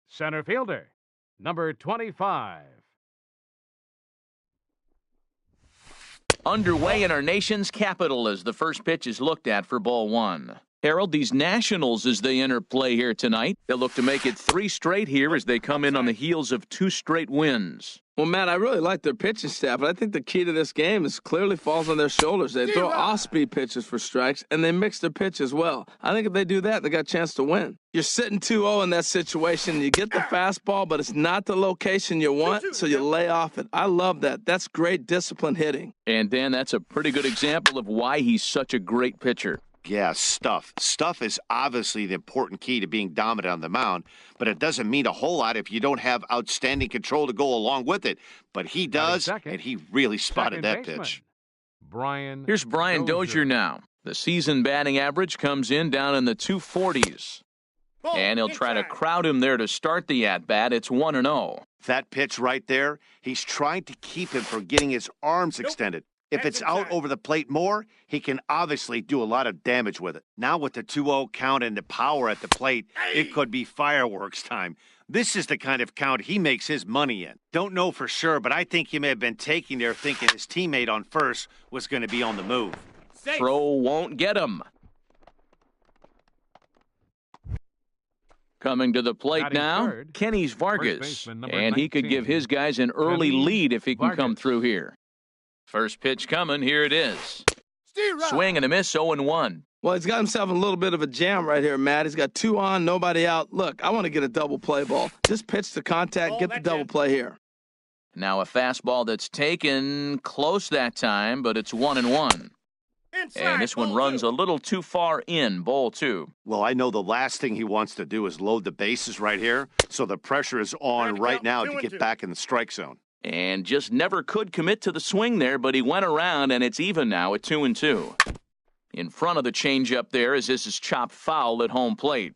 center fielder, number 25. Underway in our nation's capital as the first pitch is looked at for ball one. Harold, these Nationals, as they enter play here tonight, they'll look to make it 3 straight here as they come in on the heels of 2 straight wins. Well, Matt, I really like their pitching staff, but I think the key to this game is clearly falls on their shoulders. They throw off-speed pitches for strikes, and they mix their pitch as well. I think if they do that, they got a chance to win. You're sitting 2-0 in that situation. You get the fastball, but it's not the location you want, so you lay off it. I love that. That's great disciplined hitting. And, Dan, that's a pretty good example of why he's such a great pitcher. Yeah, stuff. Stuff is obviously the important key to being dominant on the mound, but it doesn't mean a whole lot if you don't have outstanding control to go along with it. But he does, and he really spotted that pitch. Here's Brian Dozier now. The season batting average comes in down in the 240s. And he'll try to crowd him there to start the at-bat. It's 1-0. That pitch right there, he's trying to keep him from getting his arms extended. If it's out over the plate more, he can obviously do a lot of damage with it. Now with the 2-0 count and the power at the plate, it could be fireworks time. This is the kind of count he makes his money in. Don't know for sure, but I think he may have been taking there thinking his teammate on first was going to be on the move. Throw won't get him. Coming to the plate now, Kenny's Vargas. And he could give his guys an early lead if he can come through here. First pitch coming, here it is. Swing and a miss, 0-1. Well, he's got himself a little bit of a jam right here, Matt. He's got 2 on, nobody out. Look, I want to get a double play ball. Just pitch the contact, get the double play here. Now a fastball that's taken close that time, but it's 1-1. And this one runs a little too far in, ball 2. Well, I know the last thing he wants to do is load the bases right here, so the pressure is on right now to get back in the strike zone. And just never could commit to the swing there, but he went around, and it's even now at 2-2. In front of the changeup there as this is chopped foul at home plate.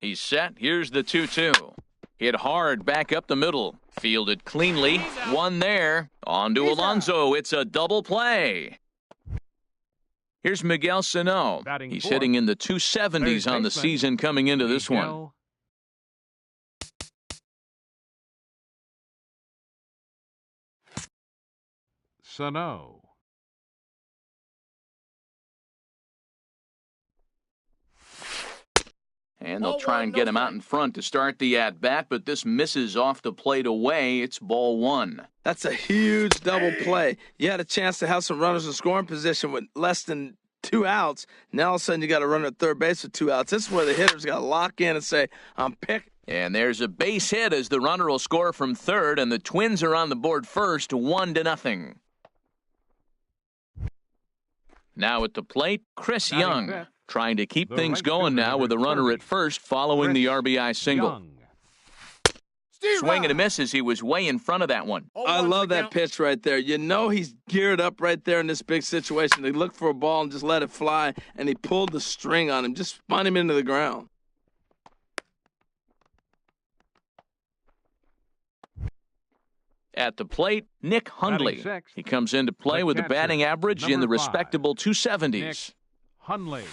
He's set. Here's the 2-2. Hit hard back up the middle. Fielded cleanly. One there. On to Alonso. It's a double play. Here's Miguel Sano. He's hitting in the 270s on the season coming into this one. Sano. And they'll try and get him out in front to start the at-bat, but this misses off the plate away. It's ball 1. That's a huge double play. You had a chance to have some runners in scoring position with less than 2 outs. Now all of a sudden you got to run at third base with 2 outs. This is where the hitter's got to lock in and say, I'm picking. And there's a base hit as the runner will score from third, and the Twins are on the board first, 1-0. Now at the plate, Chris Young, trying to keep things going now with a runner at first following the RBI single. Swing and a miss as he was way in front of that one. I love that pitch right there. You know he's geared up right there in this big situation. They looked for a ball and just let it fly, and he pulled the string on him, just spun him into the ground. At the plate, Nick Hundley. He comes into play with a batting average in the respectable 270s. Hundley.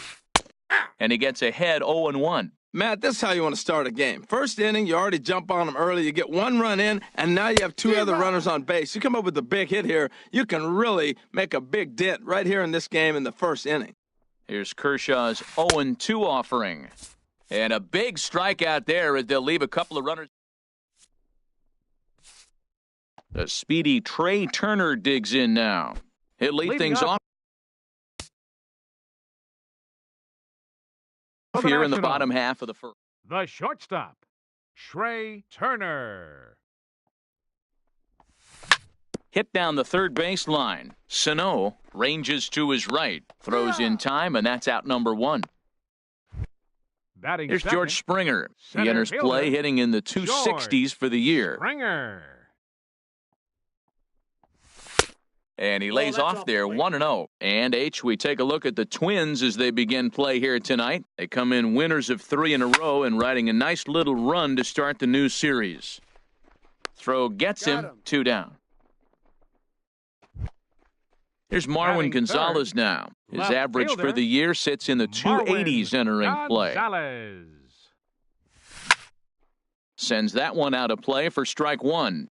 And he gets ahead 0-1. Matt, this is how you want to start a game. First inning, you already jump on them early. You get 1 run in, and now you have 2 other runners on base. You come up with a big hit here, you can really make a big dent right here in this game in the first inning. Here's Kershaw's 0-2 offering. And a big strikeout there as they'll leave a couple of runners. The speedy Trey Turner digs in now. He'll lead things off here in the bottom half of the first. The shortstop, Trey Turner. Hit down the third base line. Sano ranges to his right. Throws in time, and that's out number 1. Batting Here's second, George Springer. He center enters fielder, play hitting in the 260s for the year. Springer. And he lays that's off off there the plate. 1-0. And H, we take a look at the Twins as they begin play here tonight. They come in winners of 3 in a row and riding a nice little run to start the new series. Throw gets Got him, him. 2 down. Here's Marwin Batting Gonzalez third, now. His left average for fielder, the year sits in the 280s entering play. Gonzalez. Sends that one out of play for strike 1.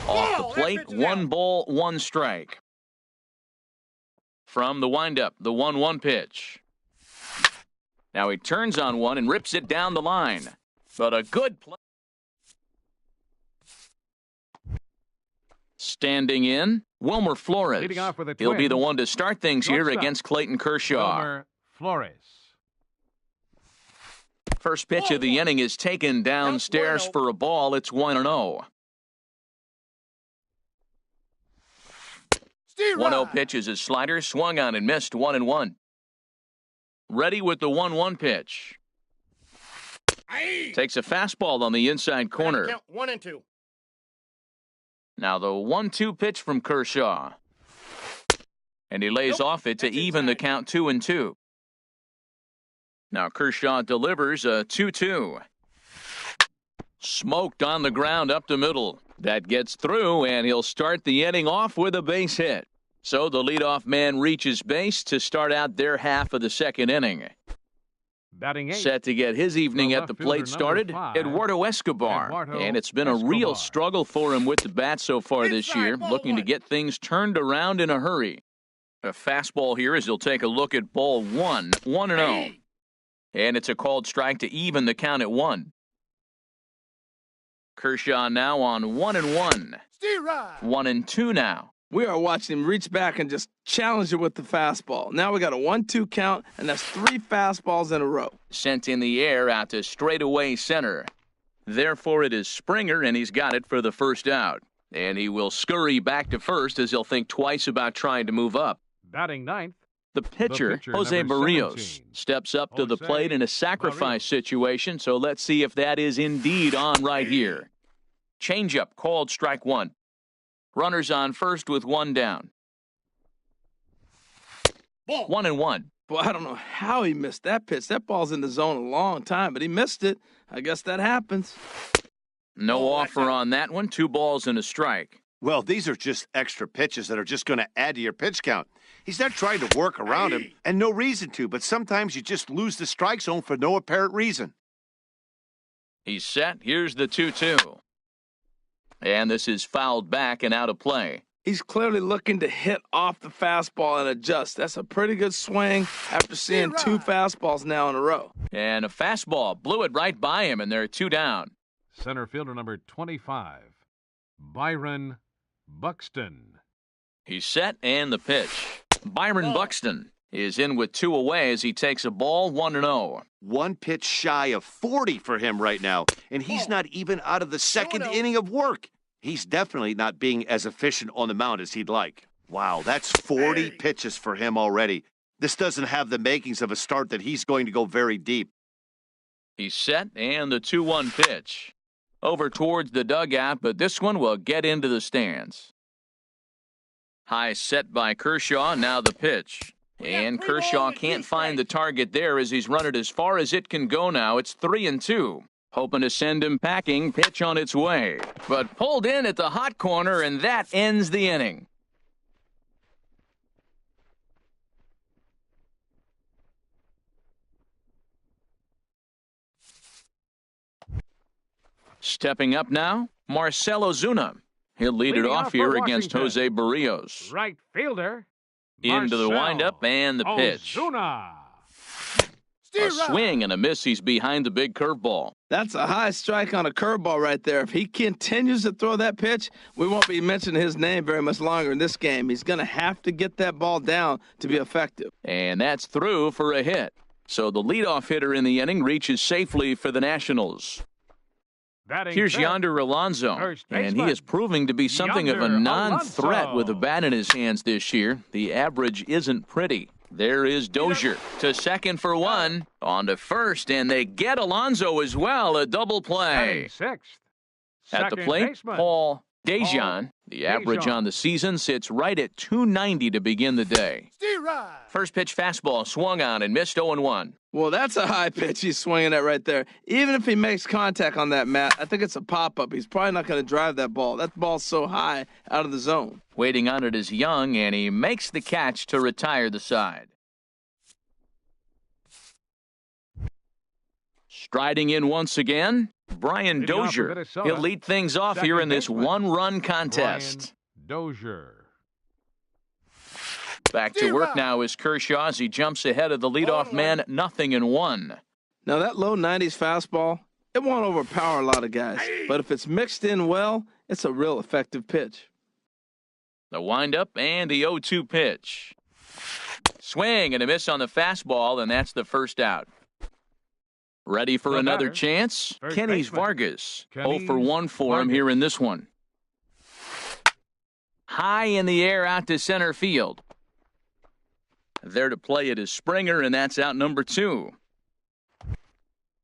Off Whoa, the that plate, pitch is 1 out. ball, 1 strike. From the windup, the 1-1 pitch. Now he turns on one and rips it down the line. But a good play. Standing in, Wilmer Flores. Leading off for the He'll be the Twins, one to start things here shortstop, against Clayton Kershaw. Wilmer Flores. First pitch of the inning is taken downstairs Bueno. for a ball. It's 1-0. Steve 1-0 Rye. pitch is his slider, swung on and missed, 1-1. Ready with the 1-1 pitch. Aye. Takes a fastball on the inside corner. Count 1 and 2. Now the 1-2 pitch from Kershaw. And he lays Nope, off it to that's even the inside. count 2-2. Now Kershaw delivers a 2-2. Smoked on the ground up the middle. That gets through, and he'll start the inning off with a base hit. So the leadoff man reaches base to start out their half of the second inning. Batting 8. Set to get his evening The at left the fielder, plate number started, 5, Eduardo Escobar. Eduardo And it's been a real Escobar. struggle for him with the bat so far this Inside, year, ball looking to 1. get things turned around in a hurry. A fastball here as he'll take a look at ball 1, 1-0. Aye. And it's a called strike to even the count at 1. Kershaw now on 1-1. Steve Rye. 1-2 now. We are watching him reach back and just challenge it with the fastball. Now we got a 1-2 count, and that's 3 fastballs in a row. Sent in the air out to straightaway center. Therefore, it is Springer, and he's got it for the first out. And he will scurry back to first as he'll think twice about trying to move up. Batting 9th. The pitcher, pitcher, Jose number Barrios, 17. steps up to the Jose plate in a sacrifice Barrios. situation, so let's see if that is indeed on right here. Changeup called strike 1. Runners on first with 1 down. Ball. 1-1. Well, I don't know how he missed that pitch. That ball's in the zone a long time, but he missed it. I guess that happens. No Oh, that's offer out. on that one. 2 balls and a strike. Well, these are just extra pitches that are just going to add to your pitch count. He's not trying to work around him, and no reason to, but sometimes you just lose the strike zone for no apparent reason. He's set. Here's the 2-2. And this is fouled back and out of play. He's clearly looking to hit off the fastball and adjust. That's a pretty good swing after seeing 2 fastballs now in a row. And a fastball blew it right by him, and they're 2 down. Center fielder number 25, Byron Buxton. He's set, and the pitch. Byron Buxton is in with 2 away as he takes a ball 1-0. 1 pitch shy of 40 for him right now, and he's not even out of the second 2-0. inning of work. He's definitely not being as efficient on the mound as he'd like. Wow, that's 40 Hey. pitches for him already. This doesn't have the makings of a start that he's going to go very deep. He's set, and the 2-1 pitch. Over towards the dugout, but this one will get into the stands. High set by Kershaw, now the pitch. And 3 Kershaw balls and can't 2 find the strikes. target there as he's run it as far as it can go now. It's 3-2. Hoping to send him packing, pitch on its way. But pulled in at the hot corner, and that ends the inning. Stepping up now, Marcell Ozuna. He'll lead it Leading off off for here against Washington. Jose Barrios. Right fielder, Into the Marcell windup and the pitch. Ozuna. A Steve Rye. swing and a miss. He's behind the big curveball. That's a high strike on a curveball right there. If he continues to throw that pitch, we won't be mentioning his name very much longer in this game. He's going to have to get that ball down to be effective. And that's through for a hit. So the leadoff hitter in the inning reaches safely for the Nationals. Batting Here's fifth, Yonder Alonso, first and he baseman, is proving to be something of a Yonder non-threat Alonso. with a bat in his hands this year. The average isn't pretty. There is Dozier to second for one, on to first, and they get Alonso as well, a double play. batting sixth, At the second plate, baseman, Paul Dejan. Paul The average Dejan. on the season sits right at 290 to begin the day. D-Rod. First pitch fastball swung on and missed 0-1. Well, that's a high pitch he's swinging at right there. Even if he makes contact on that, Matt, I think it's a pop-up. He's probably not going to drive that ball. That ball's so high out of the zone. Waiting on it is Young, and he makes the catch to retire the side. Striding in once again, Brian Leading off for Dozier. Minnesota, He'll lead things off here in second this baseman, one-run contest. Brian Dozier. Back to work now is Kershaw as he jumps ahead of the leadoff man, 0-1. Now, that low 90s fastball, it won't overpower a lot of guys. But if it's mixed in well, it's a real effective pitch. The windup and the 0-2 pitch. Swing and a miss on the fastball, and that's the first out. Ready for The another batter, chance? first Kenny's baseman, Vargas. Kenny's 0 for 1 for him Vargas. here in this one. High in the air out to center field. There to play it is Springer, and that's out number 2.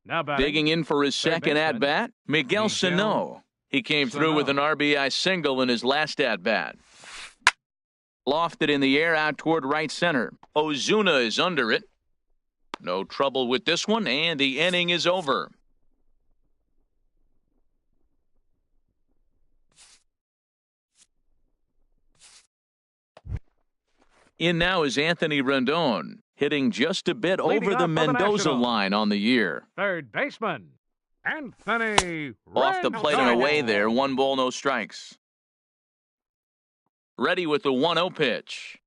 Now batting, Digging in for his third second baseman, at-bat, Miguel Sano. He came through with an RBI single in his last at-bat. Lofted in the air out toward right center. Ozuna is under it. No trouble with this one, and the inning is over. In now is Anthony Rendon, hitting just a bit Leading over off the for the Mendoza Nationals. line on the year. third baseman, Anthony Off the plate and Rendon. away there, 1 ball, no strikes. Ready with the 1-0 pitch.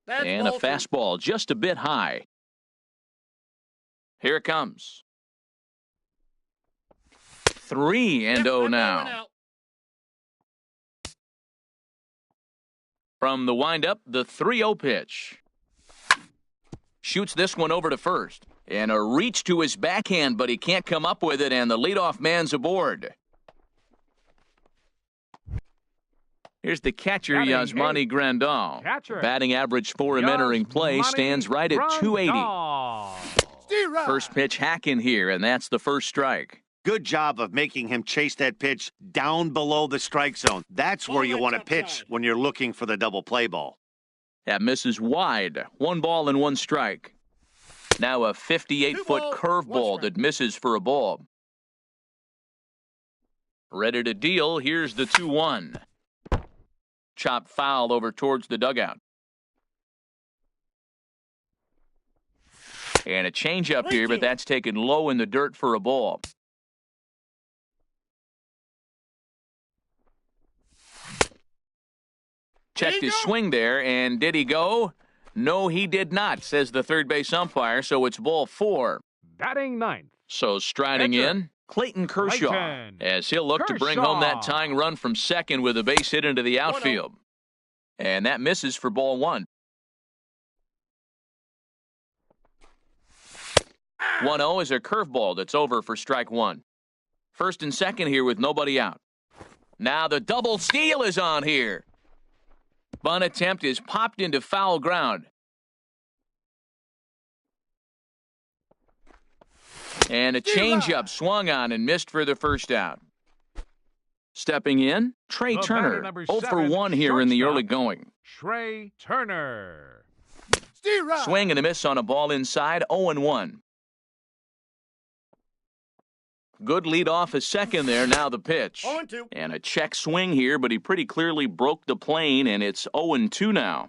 That's And a ball two. fastball just a bit high. Here it comes. 3-0 Yep, now. one out. From the windup, the 3-0 pitch. Shoots this one over to first. And a reach to his backhand, but he can't come up with it, and the leadoff man's aboard. Here's the catcher, Batting Yasmani Grandal. Catcher, Batting average for him entering play Yasmani stands right at 280. Grandal. D-Rod. First pitch hacking here, and that's the first strike. Good job of making him chase that pitch down below the strike zone. That's where you want to pitch when you're looking for the double play ball. That misses wide. 1 ball and 1 strike. Now a 58-foot 2 ball, curveball 1 strike. that misses for a ball. Ready to deal. Here's the 2-1. Chop foul over towards the dugout. And a changeup here, but that's taken low in the dirt for a ball. Checked his swing there, and did he go? No, he did not, says the third base umpire, so it's ball 4. Batting ninth, So striding Pitcher. in, Clayton Kershaw, Clayton as he'll look to bring home that Kershaw. tying run from second with a base hit into the outfield. And that misses for ball 1. 1-0 is a curveball that's over for strike 1. First and second here with nobody out. Now the double steal is on here. Bunt attempt is popped into foul ground. And a changeup swung on and missed for the first out. Stepping in, Trey The Turner, batter, number 0 for 7, 1 here in the shortstop. early going. Trey Turner. D-Rod. Swing and a miss on a ball inside, 0-1. Good lead off a second there, now the pitch. 0-2. And a check swing here, but he pretty clearly broke the plane, and it's 0-2 now.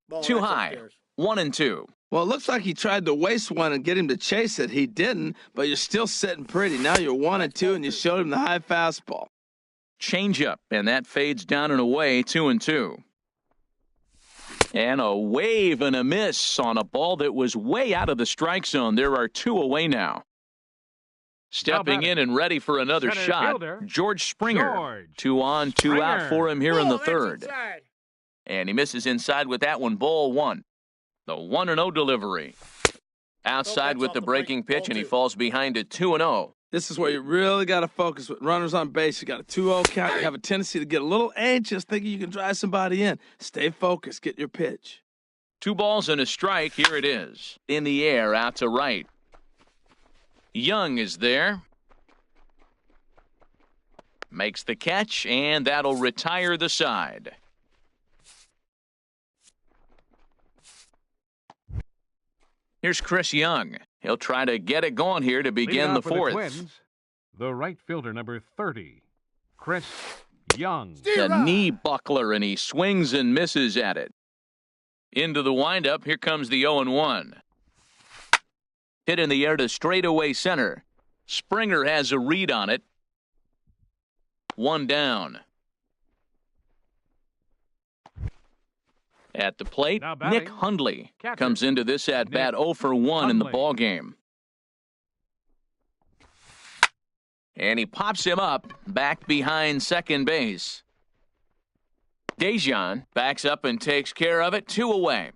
Ball Too right high, upstairs. 1-2. Well, it looks like he tried to waste one and get him to chase it. He didn't, but you're still sitting pretty. Now you're 1-2, and you showed him the high fastball. Changeup, and that fades down and away, 2-2. And a wave and a miss on a ball that was way out of the strike zone. There are 2 away now. Stepping in and ready for another Center shot, fielder, George Springer. George 2 on, 2 out Springer. for him here in Ball, the that's third. inside. And he misses inside with that one, ball 1. The 1-0 delivery. Outside that's with off the the break, breaking ball pitch, and he 2. falls behind at 2-0. This is where you really got to focus with runners on base. You got a 2-0 count. You have a tendency to get a little anxious thinking you can drive somebody in. Stay focused. Get your pitch. 2 balls and a strike. Here it is. In the air, out to right. Young is there. Makes the catch, and that'll retire the side. Here's Chris Young. He'll try to get it going here to begin the fourth. The Twins, the right fielder, number 30, Chris Young. The knee buckler, and he swings and misses at it. Into the windup. Here comes the 0-1. Hit in the air to straightaway center. Springer has a read on it. 1 down. At the plate, Nick Hundley comes into this at-bat 0 for 1 in the ballgame. And he pops him up back behind second base. Dejan backs up and takes care of it. 2 away.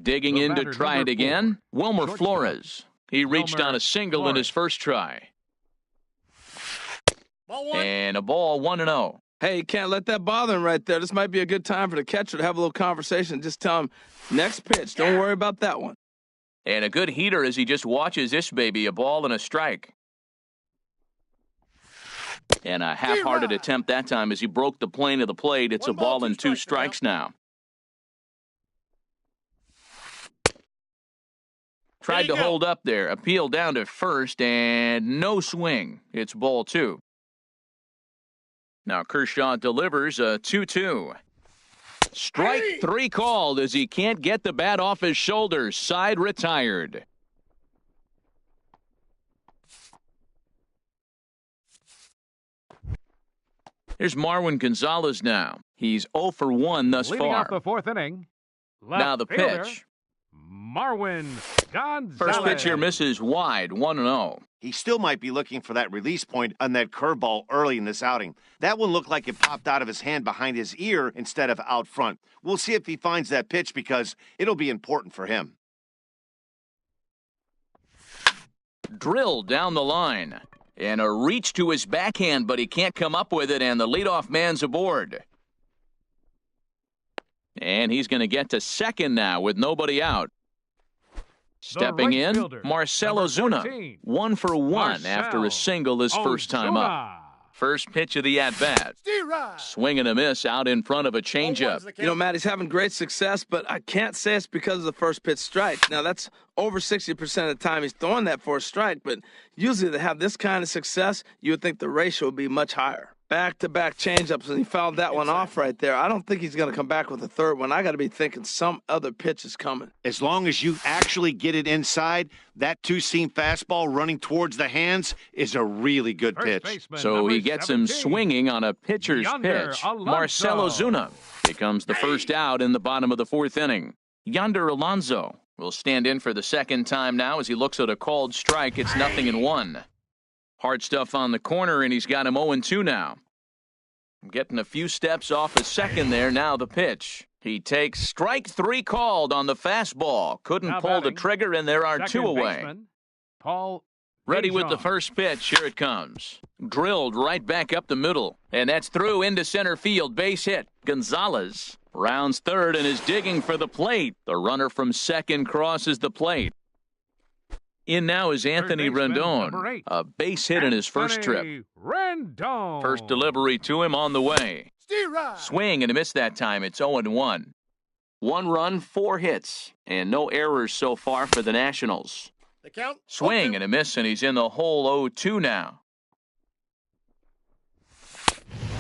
Digging in to try it again, Wilmer Flores. He reached on a single in his first try. And a ball, 1-0. Hey, you can't let that bother him right there. This might be a good time for the catcher to have a little conversation. Just tell him, next pitch. Don't worry about that one. And a good heater as he just watches this baby, a ball and a strike. And a half-hearted attempt that time as he broke the plane of the plate. It's a ball and 2 strikes now. Tried to hold up there. Appeal down to first, and no swing. It's ball 2. Now Kershaw delivers a 2-2. Strike 3 called as he can't get the bat off his shoulders. Side retired. Here's Marwin Gonzalez now. He's 0 for 1 thus Leading far. off the 4th inning. Now the pitch. Marwin Gonzalez. First pitch here misses wide, 1-0. He still might be looking for that release point on that curveball early in this outing. That one looked like it popped out of his hand behind his ear instead of out front. We'll see if he finds that pitch because it'll be important for him. Drilled down the line. And a reach to his backhand, but he can't come up with it, and the leadoff man's aboard. And he's going to get to second now with nobody out. Stepping in, Marcell Ozuna. 1 for 1 after a single his first time up. First pitch of the at-bat. Swing and a miss out in front of a changeup. You know, Matt, he's having great success, but I can't say it's because of the first pitch strike. Now, that's over 60% of the time he's throwing that for a strike, but usually to have this kind of success, you would think the ratio would be much higher. Back-to-back changeups, and he fouled that one off right there. I don't think he's going to come back with a third one. I got to be thinking some other pitch is coming. As long as you actually get it inside, that 2-seam fastball running towards the hands is a really good pitch. So he gets him swinging on a pitcher's pitch. Marcell Ozuna becomes the first out in the bottom of the 4th inning. Yonder Alonso will stand in for the second time now as he looks at a called strike. It's 0-1. Hard stuff on the corner, and he's got him 0-2 now. Getting a few steps off his second there. Now the pitch. He takes strike 3 called on the fastball. Couldn't pull the trigger, and there are 2 away. Paul Ready with the first pitch. Here it comes. Drilled right back up the middle. And that's through into center field. Base hit. Gonzalez rounds third and is digging for the plate. The runner from second crosses the plate. In now is Anthony Rendon, a base hit in his first trip. Rendon. First delivery to him on the way. Swing and a miss that time. It's 0-1. 1 run, 4 hits, and no errors so far for the Nationals. The count. Swing and a miss, and he's in the hole 0-2 now.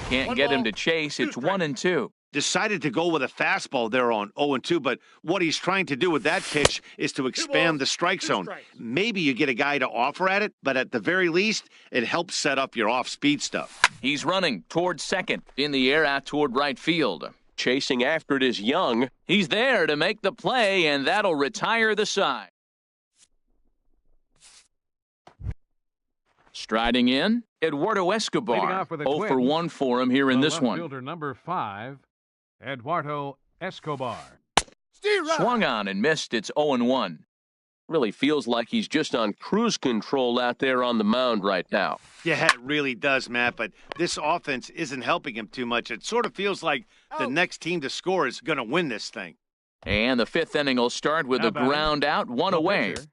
Can't get him to chase. It's 1-2. Decided to go with a fastball there on 0-2, but what he's trying to do with that pitch is to expand the strike zone. Maybe you get a guy to offer at it, but at the very least, it helps set up your off-speed stuff. He's running towards second. In the air out toward right field. Chasing after it is Young. He's there to make the play, and that'll retire the side. Striding in, Eduardo Escobar. 0 for 1 for him here in this one. Fielder number 5, Eduardo Escobar. Swung on and missed. It's 0-1. Really feels like he's just on cruise control out there on the mound right now. Yeah, it really does, Matt, but this offense isn't helping him too much. It sort of feels like the next team to score is going to win this thing. And the fifth inning will start with Now a ground out, one The away. pitcher,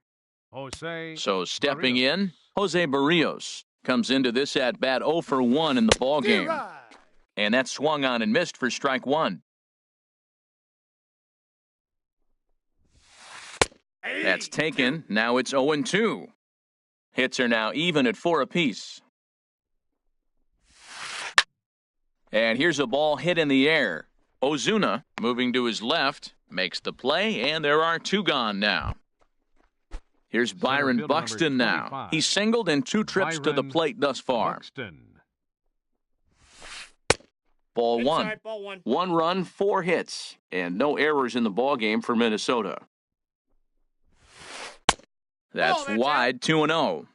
Jose So stepping Barrios. in, Jose Barrios comes into this at-bat 0 for 1 in the ball game. Right. And that swung on and missed for strike one. That's taken. Now it's 0-2. Hits are now even at 4 apiece. And here's a ball hit in the air. Ozuna, moving to his left, makes the play, and there are 2 gone now. Here's Byron fielder Buxton number now. 25. He's singled in 2 trips to the Byron plate thus far. Buxton. Ball 1. Inside, ball 1. 1 run, 4 hits, and no errors in the ball game for Minnesota. That's that's wide, 2-0.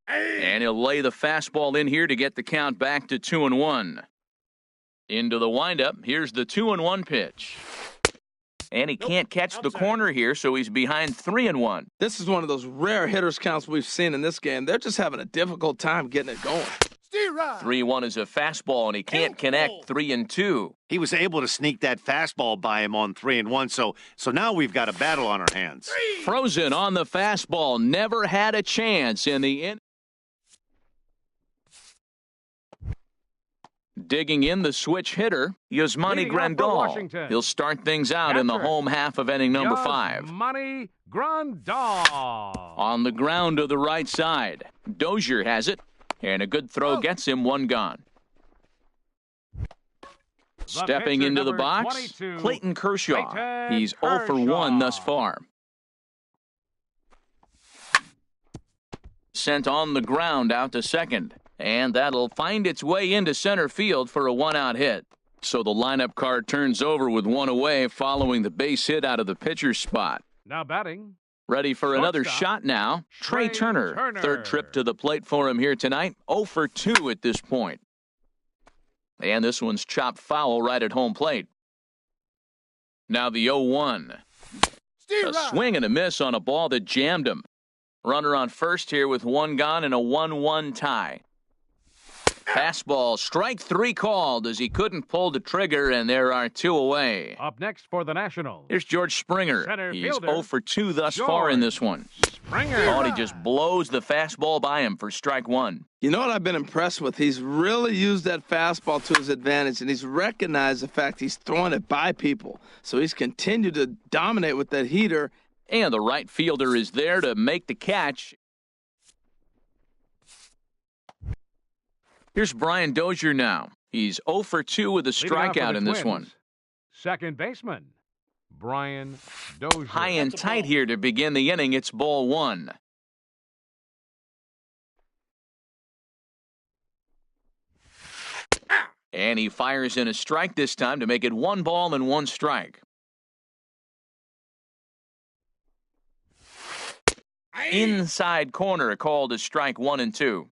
And he'll lay the fastball in here to get the count back to 2-1. Into the windup. Here's the 2-1 pitch. And he can't catch the Outside. corner here, so he's behind 3-1. This is one of those rare hitters counts we've seen in this game. They're just having a difficult time getting it going. Steer right. 3-1 is a fastball, and he can't connect 3-2. He was able to sneak that fastball by him on 3-1, so now we've got a battle on our hands. Frozen on the fastball. Never had a chance in the in. Digging in the switch hitter, Yasmani Leading off for Grandal. Washington. He'll start things out in the Catcher. home half of inning number 5. Yasmani Grandal. On the ground to the right side. Dozier has it, and a good throw gets him 1 gone. Stepping pitcher, into the number box, 22, Clayton Kershaw. Clayton He's 0 for 1 thus Kershaw. far. Sent on the ground out to second, and that'll find its way into center field for a 1-out hit. So the lineup card turns over with 1 away following the base hit out of the pitcher's spot. Now batting. Ready for another Shortstop, shot now. Trey Trey Turner. Turner. Third trip to the plate for him here tonight. 0 for 2 at this point. And this one's chopped foul right at home plate. Now the 0-1. Steer A right. swing and a miss on a ball that jammed him. Runner on first here with 1 gone and a 1-1 tie. Fastball, strike 3 called as he couldn't pull the trigger, and there are 2 away. Up next for the Nationals. Here's George Springer. Center He's fielder, 0 for 2 thus far in this one. Springer. Oh, and he just blows the fastball by him for strike 1. You know what I've been impressed with? He's really used that fastball to his advantage, and he's recognized the fact he's throwing it by people. So he's continued to dominate with that heater. And the right fielder is there to make the catch. Here's Brian Dozier now. He's 0 for 2 with a Leading off for strikeout the in this Twins, one. Second baseman, Brian Dozier. High and the tight ball. here to begin the inning. It's ball 1. And he fires in a strike this time to make it 1 ball and 1 strike. Inside corner called as strike 1 and 2.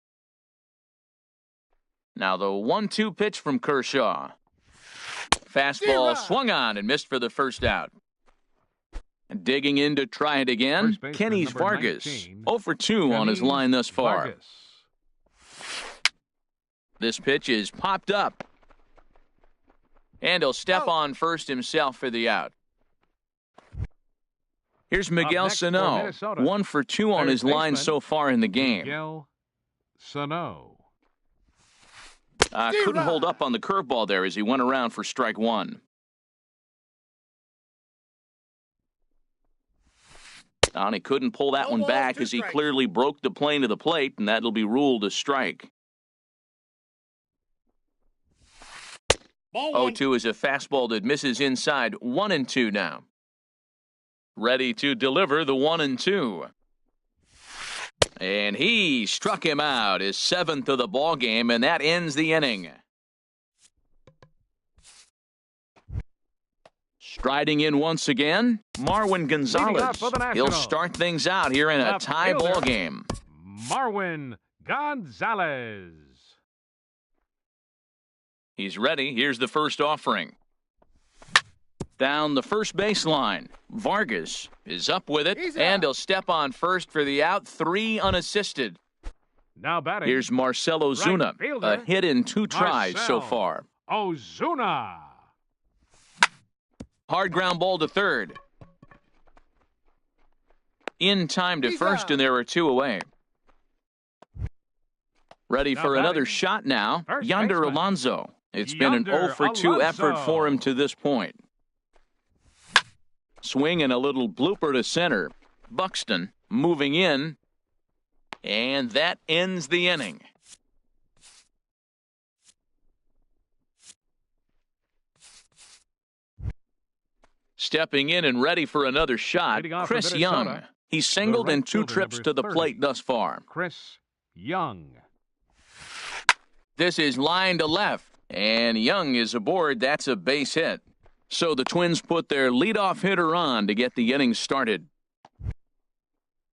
Now the 1-2 pitch from Kershaw. Fastball swung on and missed for the first out. Digging in to try it again, First baseman, Kenny's number Vargas. 19, 0 for 2 on his Kenny line thus far. Vargas. This pitch is popped up. And he'll step on first himself for the out. Here's Miguel next for Sano. Minnesota, 1 for 2 on third his line baseman, so far in the game. Miguel Sano. Couldn't hold up on the curveball there as he went around for strike 1. And he couldn't pull that No one balls, back 2 as he strikes. clearly broke the plane of the plate, and that'll be ruled a strike. Ball 1. 0-2 is a fastball that misses inside. 1 and 2 now. Ready to deliver the 1 and 2. And he struck him out, his 7th of the ball game, and that ends the inning. Striding in once again, Marwin Gonzalez. for the He'll Nationals. start things out here in a Left tie fielder. ball game. Marwin Gonzalez. He's ready. Here's the first offering. Down the first baseline. Vargas is up with it, He's and out. he'll step on first for the out. 3 unassisted. Now batting. Here's Marcell Ozuna. fielder, A hit in 2 tries so Marcell. far. Ozuna. Hard ground ball to third. In time to He's first, out. and there are 2 away. Ready Now for another batting. shot now. First Yonder baseman. Alonso. It's been an Yonder 0 for 2 effort Alonso. for him to this point. Swing and a little blooper to center. Buxton moving in. And that ends the inning. Stepping in and ready for another shot, Leading off for Chris Minnesota, Young. He's singled right in 2 fielder, trips number to the 30. plate thus far. Chris Young. This is line to left, and Young is aboard. That's a base hit. So the Twins put their leadoff hitter on to get the inning started.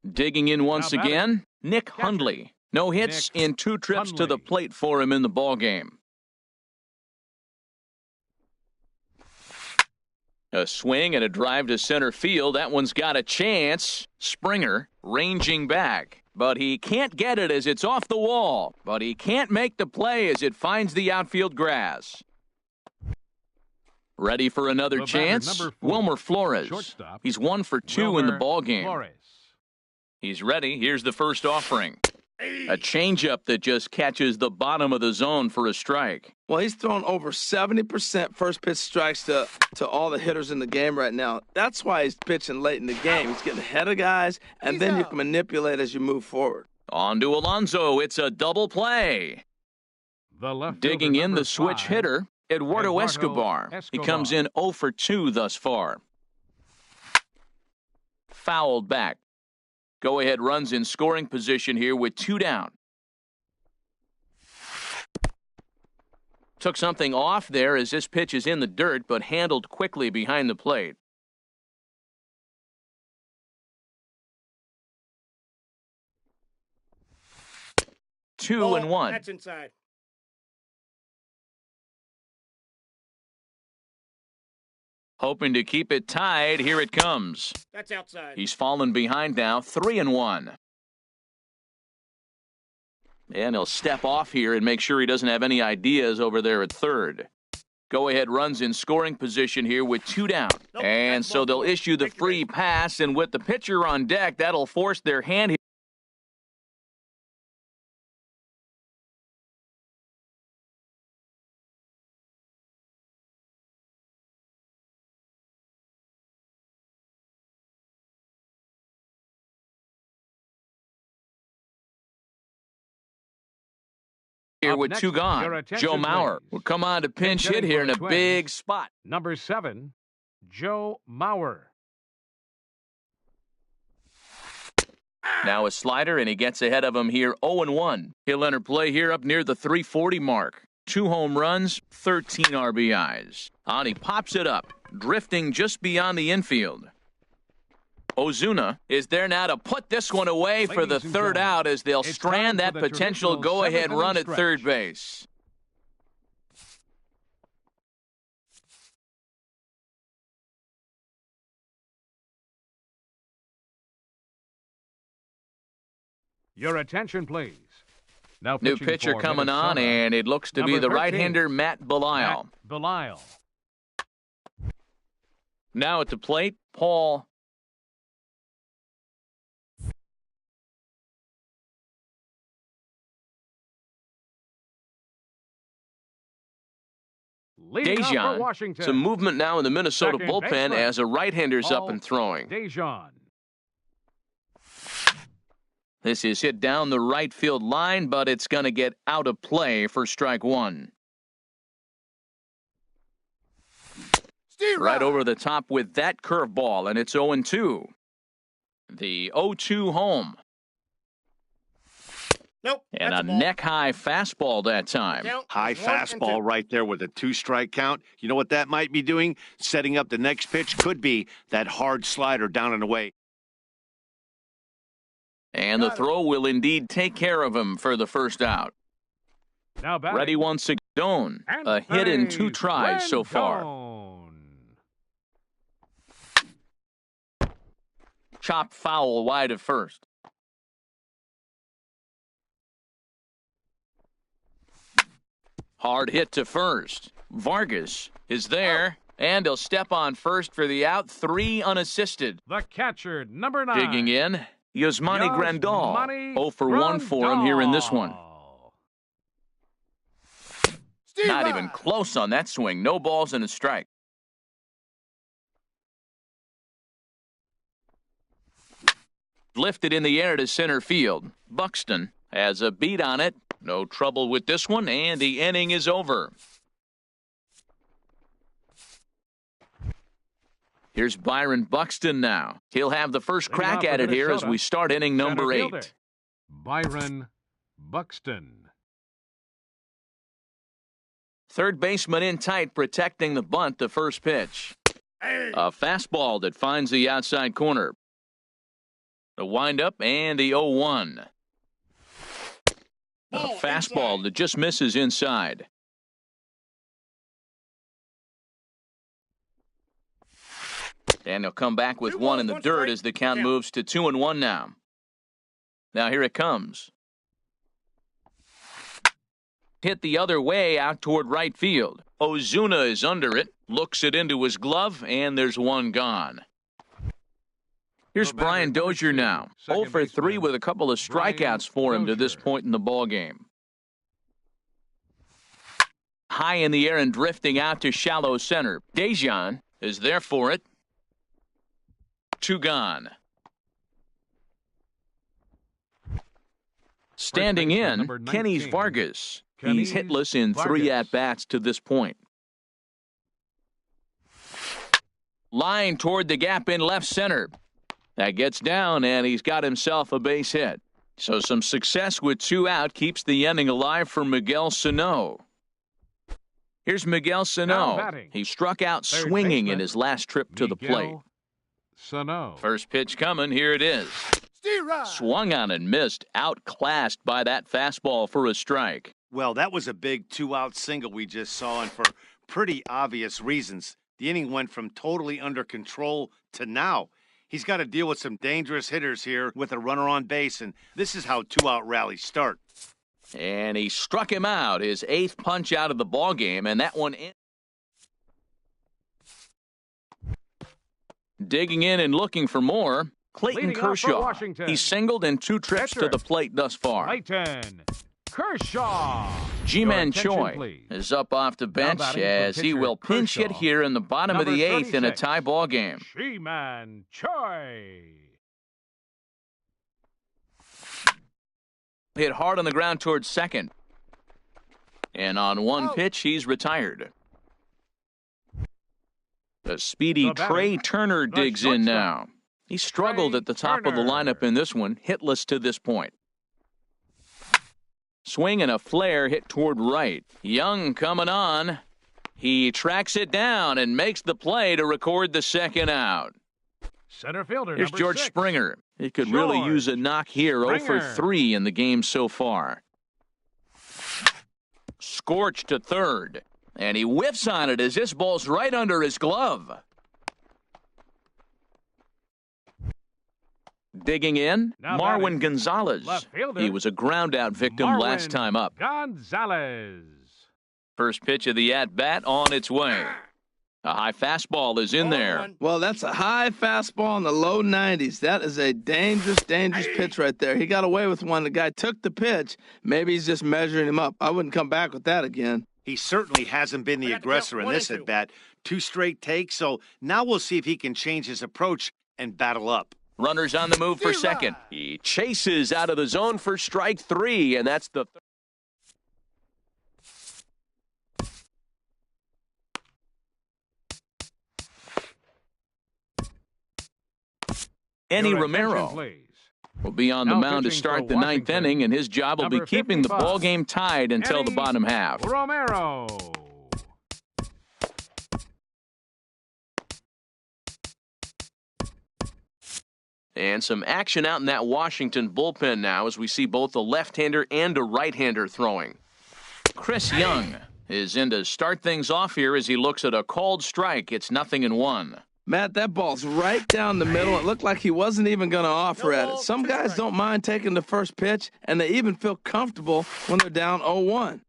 Digging in once Now batting. again, Nick Hundley. No hits Nick in 2 trips to the Hundley. plate for him in the ballgame. A swing and a drive to center field. That one's got a chance. Springer ranging back. But he can't get it as it's off the wall. But he can't make the play as it finds the outfield grass. Ready for another The batter, chance? number 4, Wilmer Flores. shortstop, He's 1 for 2 in the Wilmer ballgame. Flores. He's ready. Here's the first offering. A changeup that just catches the bottom of the zone for a strike. Well, he's thrown over 70% first pitch strikes to all the hitters in the game right now. That's why he's pitching late in the game. He's getting ahead of guys, and He's then you out. can manipulate as you move forward. On to Alonso. It's a double play. The left Digging fielder, in number the switch 5, hitter, Eduardo Escobar. He comes in 0 for 2 thus far. Fouled back. Go-ahead runs in scoring position here with 2 down. Took something off there as this pitch is in the dirt, but handled quickly behind the plate. Two Ball. and one. That's inside. Hoping to keep it tied. Here it comes. That's outside. He's fallen behind now, 3 and 1. And he'll step off here and make sure he doesn't have any ideas over there at third. Go-ahead runs in scoring position here with 2 down. Nope, And that's so ball they'll 4. issue the Take the free base. pass, and with the pitcher on deck, that'll force their hand here. Here Up with next, 2 your gone. attention, Joe Mauer please. will come on to pinch Pinch hit hitting here for in the a Twins. big spot. Number 7, Joe Mauer. Now a slider, and he gets ahead of him here 0-1. He'll enter play here up near the 340 mark. 2 home runs, 13 RBIs. And he pops it up, drifting just beyond the infield. Ozuna is there now to put this one away for the Ladies and third gentlemen, out as they'll it's strand time that for the potential traditional go-ahead seventh run inning at stretch. third base. Your attention, please. Now New pitching pitcher for coming on, Minnesota, and it looks to be number the 13, right-hander Matt Belisle. Matt Belisle. Now at the plate, Paul Leading off for Dejan. Washington. Some movement now in the Minnesota Second bullpen baseman, as a right-hander's up Paul and throwing. Dejan. This is hit down the right field line, but it's going to get out of play for strike 1. Steve Right over the top with that curveball, and it's 0-2. The 0-2 home. Nope. And that's a ball. neck-high fastball that time. Count High is 1 and fastball 2. right there with a 2-strike count. You know what that might be doing? Setting up the next pitch. Could be that hard slider down and away. And the Got it. throw will indeed take care of him for the first out. Now batting. Ready once again. And A hit in 2 face, tries so far. Rendon. Chopped foul wide of first. Hard hit to first. Vargas is there, and he'll step on first for the out. 3 unassisted. The catcher, number 9. Digging in, Yasmani Grandal. Yasmani 0 for 1 for him here in this one. Not even close on that swing. No balls and a strike. Lifted in the air to center field. Buxton has a beat on it. No trouble with this one, and the inning is over. Here's Byron Buxton now. He'll have the first crack at it here as we start inning number 8. Byron Buxton. Third baseman in tight, protecting the bunt, the first pitch. A fastball that finds the outside corner. The windup and the 0-1. A fastball that just misses inside. And he'll come back with one in the dirt as the count moves to 2-1 now. Now here it comes. Hit the other way out toward right field. Ozuna is under it, looks it into his glove, and there's one gone. Here's Brian Dozier now. 0 for 3 with a couple of strikeouts for him to this point in the ballgame. High in the air and drifting out to shallow center. Dejan is there for it. 2 gone. Standing in, Kenny's Vargas. He's hitless in 3 at-bats to this point. Line toward the gap in left center. That gets down, and he's got himself a base hit. So some success with 2 out keeps the inning alive for Miguel Sano. Here's Miguel Sano. He struck out swinging in his last trip to the plate. Sano. First pitch coming. Here it is. Swung on and missed, outclassed by that fastball for a strike. Well, that was a big 2-out single we just saw, and for pretty obvious reasons. The inning went from totally under control to now. He's got to deal with some dangerous hitters here with a runner on base, and this is how 2-out rallies start. And he struck him out, his 8th punch out of the ballgame, and that one in. Digging in and looking for more, Clayton Kershaw. He's singled in 2 trips to the plate thus far. Clayton Kershaw. Ji-Man Choi is up off the bench as he will pinch hit here in the bottom of the 8th in a tie ball game. Ji-Man Choi. Hit hard on the ground towards second. And on one pitch, he's retired. The speedy Trey Turner digs in now. He struggled at the top of the lineup in this one, hitless to this point. Swing and a flare hit toward right. Young coming on. He tracks it down and makes the play to record the second out. Center fielder Here's number George 6. Springer. He could really use a knock here. 0 for 3 in the game so far. Scorched to third. And he whiffs on it as this ball's right under his glove. Digging in, Marwin Gonzalez. He was a ground-out victim last time up. Gonzalez. First pitch of the at-bat on its way. A high fastball is in there. Well, that's a high fastball in the low 90s. That is a dangerous pitch right there. He got away with one. The guy took the pitch. Maybe he's just measuring him up. I wouldn't come back with that again. He certainly hasn't been the aggressor in this at-bat. 2 straight takes, so now we'll see if he can change his approach and battle up. Runners on the move for second. He chases out of the zone for strike 3, and that's the Enny Romero will be on the mound to start the 9th inning, and his job will be keeping the ball game tied until the bottom half. Romero. And some action out in that Washington bullpen now as we see both a left-hander and a right-hander throwing. Chris Young is in to start things off here as he looks at a called strike. It's 0-1. Matt, that ball's right down the middle. It looked like he wasn't even going to offer at it. Some guys don't mind taking the first pitch, and they even feel comfortable when they're down 0-1.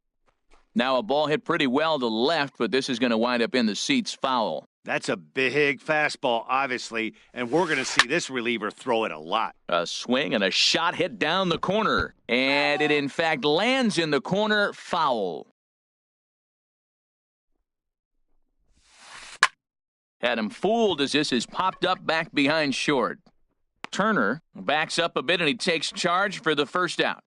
Now a ball hit pretty well to left, but this is going to wind up in the seats foul. That's a big fastball, obviously, and we're going to see this reliever throw it a lot. A swing and a shot hit down the corner, and it in fact lands in the corner, foul. Had him fooled as this is popped up back behind short. Turner backs up a bit and he takes charge for the first out.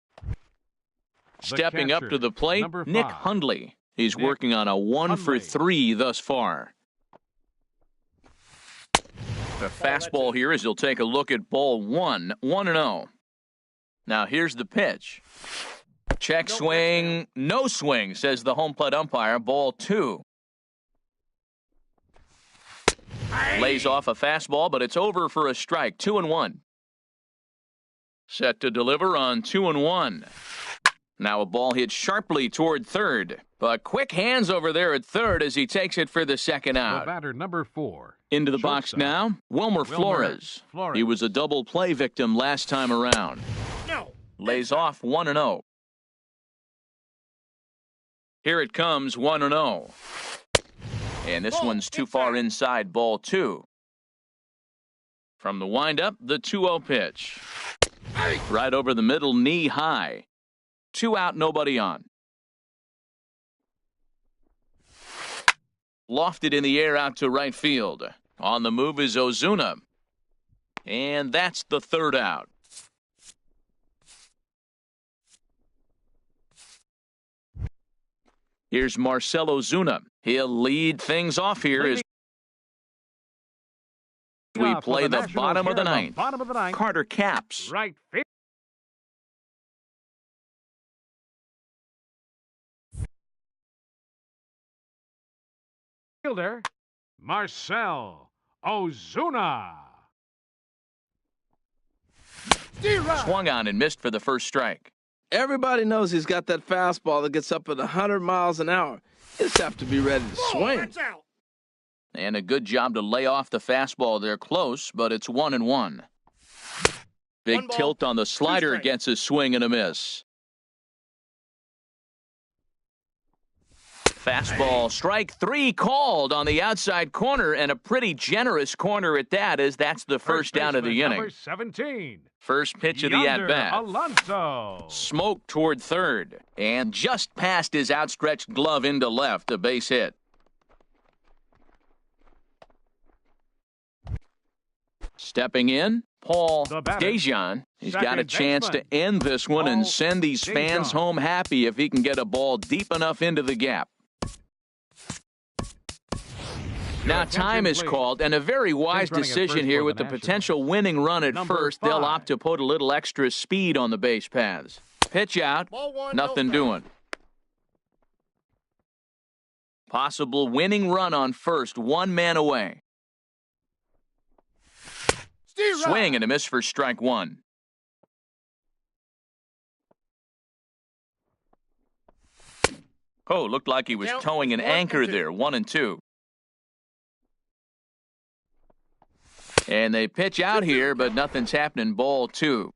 Stepping up to the plate, Nick Hundley. He's working on a 1 for 3 thus far. The fastball here as he'll take a look at ball 1, 1-0. Now here's the pitch. Check swing, no swing, says the home plate umpire. Ball 2. Lays off a fastball, but it's over for a strike. 2-1. Set to deliver on 2-1. Now a ball hit sharply toward third. But quick hands over there at third as he takes it for the second out. The batter, number 4. Into the box now, Wilmer Flores. He was a double play victim last time around. Lays off 1-0. Here it comes, 1-0. And this one's too far inside, ball 2. From the windup, the 2-0 pitch. Right over the middle, knee high. 2 out, nobody on. Lofted in the air out to right field. On the move is Ozuna. And that's the third out. Here's Marcell Ozuna. He'll lead things off here as we play the bottom of the ninth. Carter Capps. Right fielder, Marcell Ozuna. Swung on and missed for the first strike. Everybody knows he's got that fastball that gets up at 100 miles an hour. He just have to be ready to swing. And a good job to lay off the fastball there close, but it's 1-1. Big tilt on the slider against a swing and a miss. Fastball, strike 3 called on the outside corner, and a pretty generous corner at that, as that's the first down of the inning. Number 17. First pitch of the at-bat. Alonso. Smoke toward third, and just past his outstretched glove into left, a base hit. Stepping in, Paul DeJong. He's got a chance to end this one and send these fans home happy if he can get a ball deep enough into the gap. Now time is called, and a very wise decision here with the potential winning run at first. They'll opt to put a little extra speed on the base paths. Pitch out, nothing doing. Possible winning run on first, 1 man away. Swing and a miss for strike 1. Oh, looked like he was towing an anchor there, 1-2. And they pitch out here, but nothing's happening. Ball 2.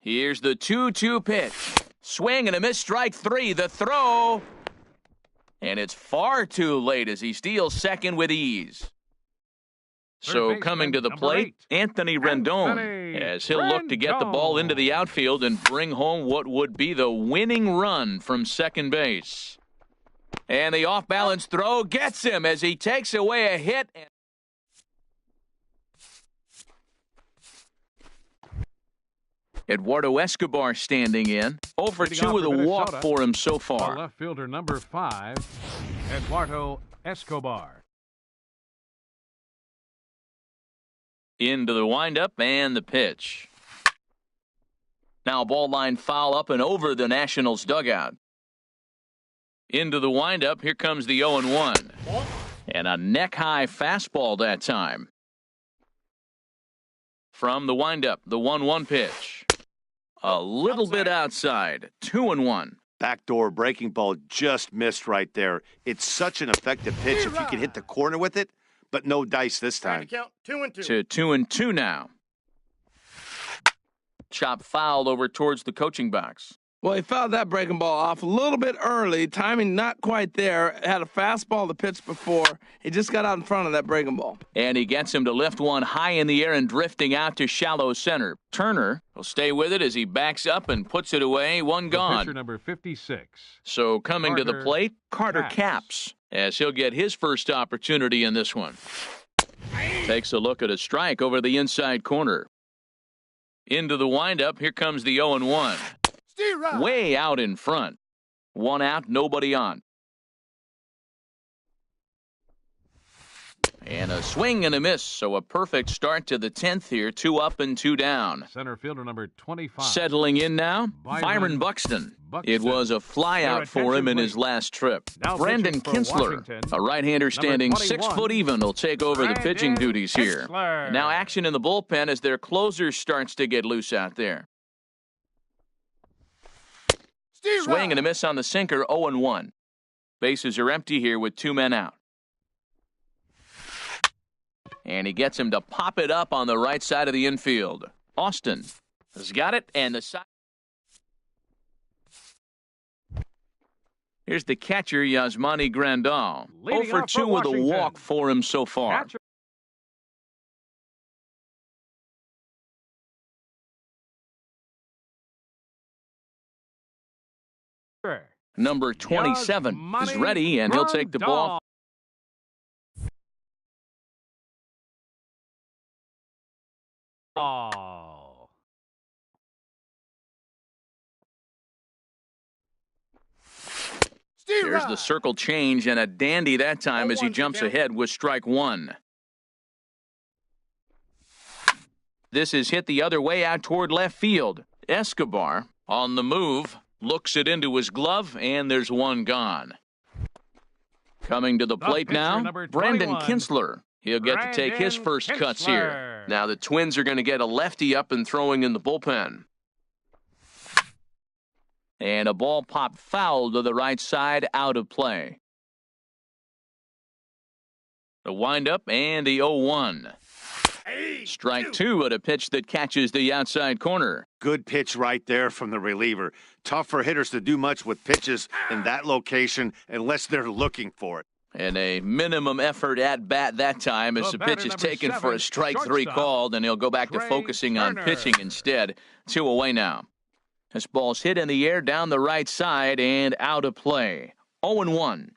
Here's the 2-2 pitch. Swing and a miss, strike 3. The throw. And it's far too late as he steals second with ease. So coming to the plate, Anthony Rendon, as he'll look to get the ball into the outfield and bring home what would be the winning run from second base. And the off-balance throw gets him as he takes away a hit. Eduardo Escobar standing in. 0 for 2 with a walk for him so far. Left fielder number 5, Eduardo Escobar. Into the windup and the pitch. Now ball line foul up and over the Nationals dugout. Into the windup, here comes the 0-1. And a neck-high fastball that time. From the windup, the 1-1 pitch. A little bit outside, 2-1. Backdoor breaking ball just missed right there. It's such an effective pitch if you can hit the corner with it, but no dice this time. Count 2-2. To 2-2 now. Chop fouled over towards the coaching box. Well, he fouled that breaking ball off a little bit early. Timing not quite there. Had a fastball to pitch before. He just got out in front of that breaking ball. And he gets him to lift one high in the air and drifting out to shallow center. Turner will stay with it as he backs up and puts it away. One gone. Pitcher number 56. So coming to the Carter plate, Carter Capps. Capps, as he'll get his first opportunity in this one. Takes a look at a strike over the inside corner. Into the windup, here comes the 0-1. Way out in front. One out, nobody on. And a swing and a miss, so a perfect start to the 10th here. 2 up and 2 down. Center fielder number 25. Settling in now, Byron Buxton. Buxton. It was a flyout for him in his last trip. Now Brandon pitching for Kinsler, Washington, a right-hander standing 6 21, foot even, will take over the pitching Brandon duties here. Kinsler. Now action in the bullpen as their closer starts to get loose out there. Swing and a miss on the sinker, 0-1. Bases are empty here with 2 men out. And he gets him to pop it up on the right side of the infield. Austin has got it, and the side. Here's the catcher, Yasmani Grandal. Leading 0 for off 2 for with a Washington. walk for him so far. Catcher. Number 27 is Yasmani ready, and he'll take the ball. Oh. There's the circle change, and a dandy that time as he 0-1 jumps down. ahead with strike 1. This is hit the other way out toward left field. Escobar on the move, looks it into his glove, and there's one gone. Coming to the plate pitcher, now, number Brandon 21. Kinsler. He'll get to take his Brandon first cuts here. Kinsler. Now the Twins are going to get a lefty up and throwing in the bullpen. And a ball popped foul to the right side, out of play. The windup and the 0-1. Strike 2 at a pitch that catches the outside corner. Good pitch right there from the reliever. Tough for hitters to do much with pitches in that location unless they're looking for it. And a minimum effort at bat that time as The the pitch batter, is number taken for 7, a strike 3 shortstop, called, and he'll go back to Trey focusing on Turner. pitching instead. 2 away now. This ball's hit in the air down the right side and out of play. 0-1.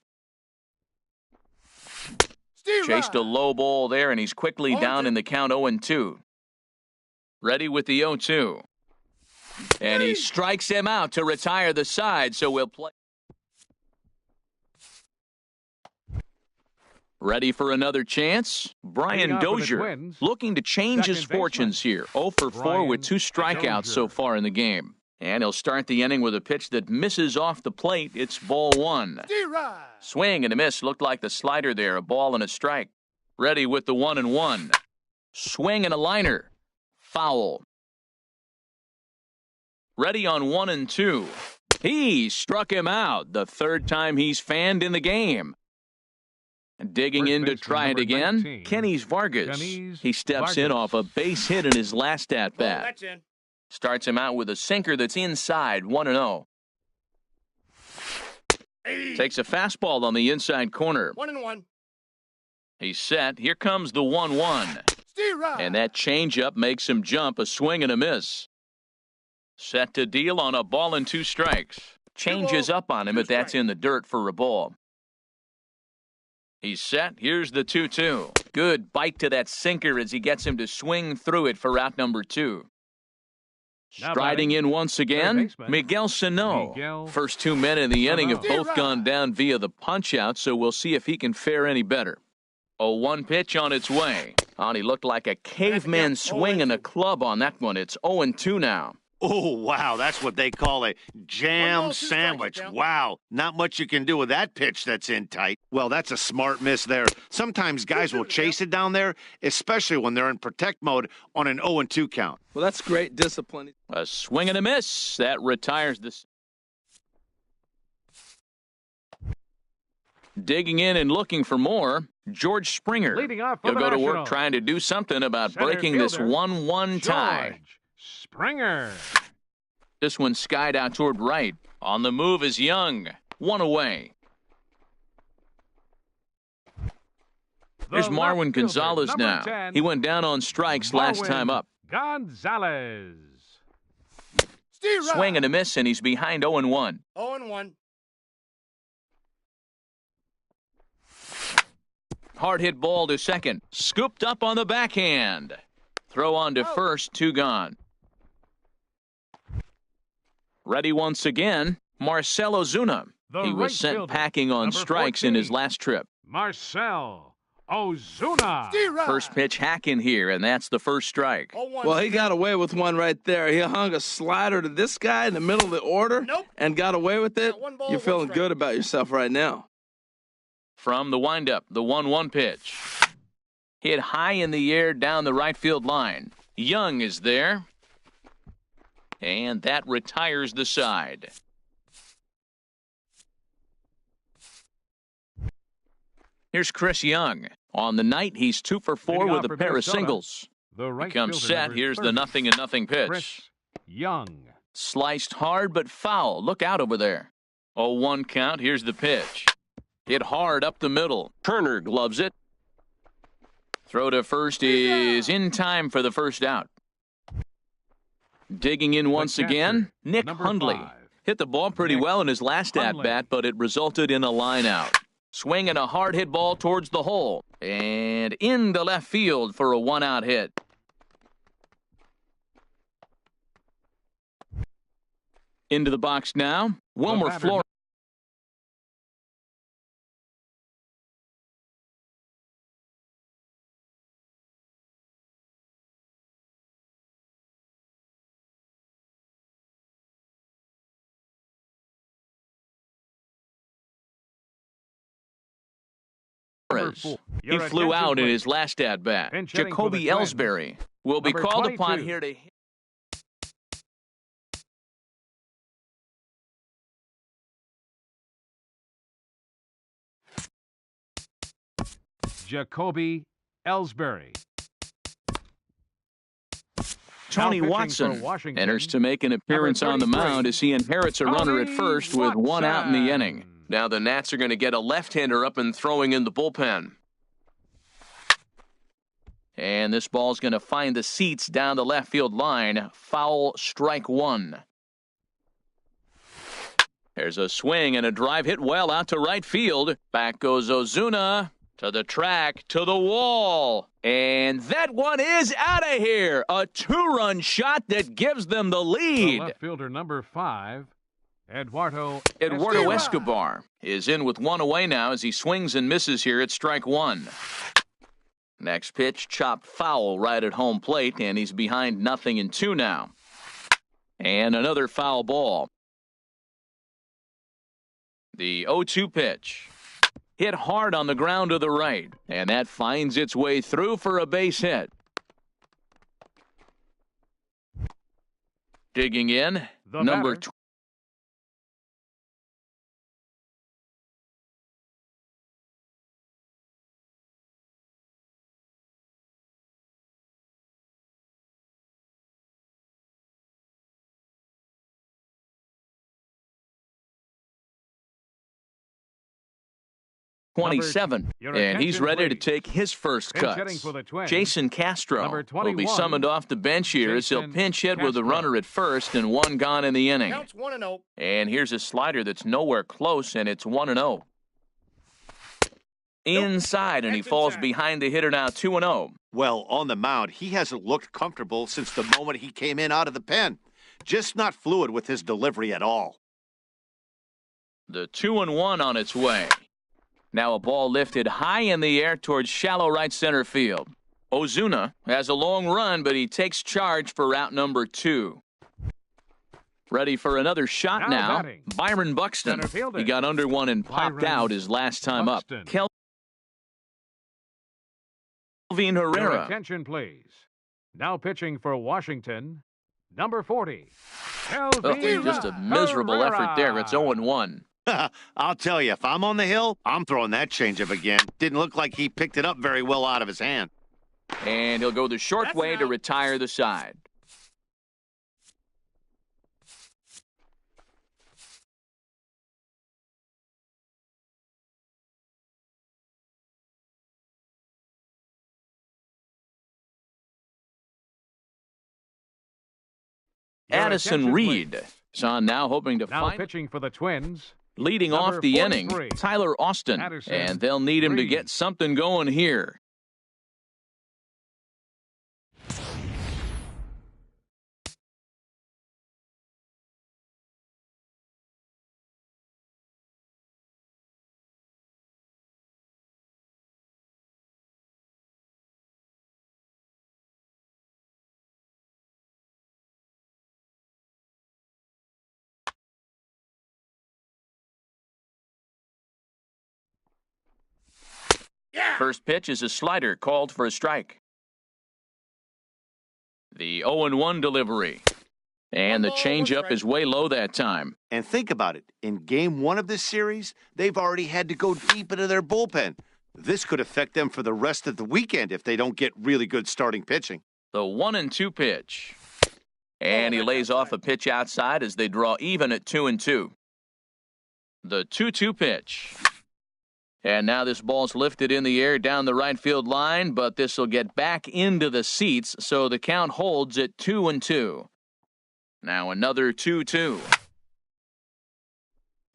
Chased a low ball there, and he's quickly down in the count 0-2. Ready with the 0-2. And he strikes him out to retire the side, so we'll play. Ready for another chance? Brian Leading off for the Dozier Twins, looking to change his second baseman, fortunes here. 0 for 4 Brian with 2 strikeouts so Dozier. far in the game. And he'll start the inning with a pitch that misses off the plate. It's ball 1. Swing and a miss. Looked like the slider there. A ball and a strike. Ready with the 1-1. Swing and a liner. Foul. Ready on 1-2. He struck him out. The 3rd time he's fanned in the game. Digging First in to baseman, try it number again, 19, Kenny's Vargas. Kenny's He steps in Vargas. off a base hit in his last at-bat. That's in. Starts him out with a sinker that's inside, 1-0. Takes a fastball on the inside corner. 1-1. He's set. Here comes the 1-1. And that changeup makes him jump, a swing and a miss. Set to deal on a ball and 2 strikes. Changes up on him, but that's in the dirt for a ball. He's set. Here's the 2-2. Good bite to that sinker as he gets him to swing through it for out number 2. Now Striding batting, in once third again, baseman, Miguel Sano. Miguel First 2 men in the inning have Sano. both gone down via the punch-out, so we'll see if he can fare any better. A 1 pitch on its way. He looked like a caveman swinging a club on that one. It's 0-2 now. Oh, wow, that's what they call a jam 1-2 strikes, sandwich. Joe. Wow, not much you can do with that pitch that's in tight. Well, that's a smart miss there. Sometimes guys will chase it down there, especially when they're in protect mode on an 0-2 count. Well, that's great discipline. A swing and a miss. That retires the... Digging in and looking for more, George Springer. Leading off for He'll the go to work Nationals. trying to do something about Center breaking this fielder, 1-1 tie. George Springer. This one skied out toward right. On the move is Young. One away. Here's The Marwin left fielder, Gonzalez number now. 10, He went down on strikes last Marwin time up. Gonzalez. Steve Swing and a miss, and he's behind 0-1. 0-1. Hard hit ball to second. Scooped up on the backhand. Throw on to first, 2 gone. Ready once again, Marcell Ozuna. The He right was sent fielder, packing on number strikes in his 14, last trip. Marcell Ozuna. First pitch hacking here, and that's the first strike. 0-1. Well, he got away with one right there. He hung a slider to this guy in the middle of the order Nope. and got away with it. Yeah, 1 ball, You're 1 feeling strike. good about yourself right now. From the windup, the 1-1 pitch. Hit high in the air down the right field line. Young is there. And that retires the side. Here's Chris Young. On the night, he's 2 for 4 Leading with off a for pair of Minnesota, singles. The right Becomes fielder, set. number Here's the 30, 0-0 pitch. Chris Young. Sliced hard but foul. Look out over there. 0-1 count. Here's the pitch. Hit hard up the middle. Turner gloves it. Throw to first is in time for the first out. Digging in once catcher, again, Nick number Hundley. 5. Hit the ball pretty Nick well in his last Hundley. at-bat, but it resulted in a line out. Swinging a hard hit ball towards the hole. And into left field for a 1-out hit. Into the box now, Wilmer batter, Flores. Number 4. He Your flew attention, out in please. his last at-bat. Pinch hitting for the Jacoby Twins. Ellsbury will be Number called upon 22. here to hit. Jacoby Ellsbury. Tony Now pitching Watson for Washington, enters to make an appearance on the 33, mound as he inherits a runner at Tony first with 1 out in the Watson. inning. Now the Nats are going to get a left-hander up and throwing in the bullpen. And this ball's going to find the seats down the left field line. Foul, strike 1. There's a swing and a drive hit well out to right field. Back goes Ozuna. To the track, to the wall. And that one is out of here. A 2-run shot that gives them the The lead. left fielder, number 5, Eduardo Escobar is in with 1 away now as he swings and misses here at strike 1. Next pitch, chopped foul right at home plate, and he's behind 0-2 now. And another foul ball. The 0-2 pitch. Hit hard on the ground to the right, and that finds its way through for a base hit. Digging in, The number batter, Number 27, your and he's attention, ready to please. take his first Pinch hitting cuts. for the Twins, Jason Castro number will be 21, summoned off the bench here as he'll Jason pinch hit with a Castro. runner at first and 1 gone in the inning. Counts 1-0. And here's a slider that's nowhere close, and it's 1-0. Inside, and he That's falls inside. behind the hitter now 2-0. Well, on the mound, he hasn't looked comfortable since the moment he came in out of the pen. Just not fluid with his delivery at all. The 2-1 on its way. Now a ball lifted high in the air towards shallow right center field. Ozuna has a long run, but he takes charge for route number 2. Ready for another shot Now now. batting. Byron Buxton. Center fielder. He got under one and popped Byron out his last time Buxton. up. Kelvin Your Herrera. attention, please. Now pitching for Washington, number 40, Oh, Kelvin just a miserable Herrera. effort there. It's 0-1. I'll tell you, if I'm on the hill, I'm throwing that changeup again. Didn't look like he picked it up very well out of his hand. And he'll go the short way to retire the side. Addison Reed is on now, hoping to Now find. pitching for the Twins. Leading Number off the inning, 43, Tyler Austin. Addison And they'll need him to Reed. get something going here. First pitch is a slider called for a strike. The 0-1 delivery. And the changeup is way low that time. And think about it. In game 1 of this series, they've already had to go deep into their bullpen. This could affect them for the rest of the weekend if they don't get really good starting pitching. The 1-2 pitch. And he lays off a pitch outside as they draw even at 2-2. The 2-2 pitch. And now this ball's lifted in the air down the right field line, but this will get back into the seats, so the count holds at 2-2. Now another 2-2.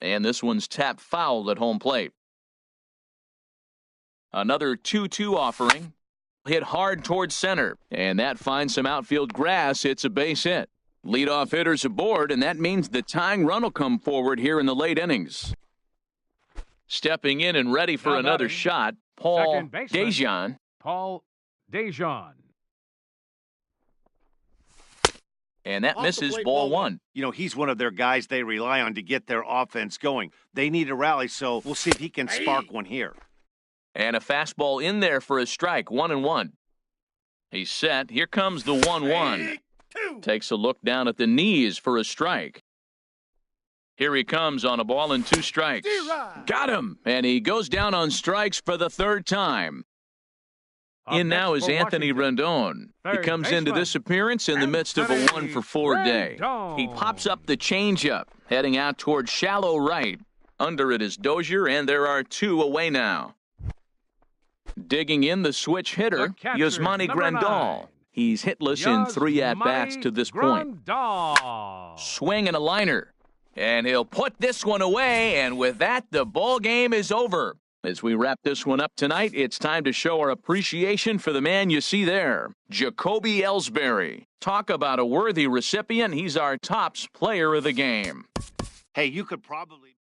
And this one's tapped foul at home plate. Another 2-2 offering. Hit hard towards center, and that finds some outfield grass. It's a base hit. Leadoff hitters aboard, and that means the tying run will come forward here in the late innings. Stepping in and ready for Now another batting, shot, Paul second baseman. Dejan. Paul Dejan. And that Off the misses plate, ball ball one. You know, he's one of their guys they rely on to get their offense going. They need a rally, so we'll see if he can spark one here. And a fastball in there for a strike, 1-1. He's set. Here comes the 1-1. Takes a look down at the knees for a strike. Here he comes on a ball and 2 strikes. Got him! And he goes down on strikes for the 3rd time. Up In next now is for Anthony Washington. Rendon. He Third comes into baseman, this appearance in the midst of a Anthony 1-for-4 day. Rendon. He pops up the changeup, heading out toward shallow right. Under it is Dozier, and there are 2 away now. Digging in the switch hitter, The catcher, Yasmani number Grandal. 9. He's hitless in 3 at-bats to this point. Grandal. Swing and a liner. And he'll put this one away, and with that, the ball game is over. As we wrap this one up tonight, it's time to show our appreciation for the man you see there, Jacoby Ellsbury. Talk about a worthy recipient. He's our tops player of the game. Hey, you could probably...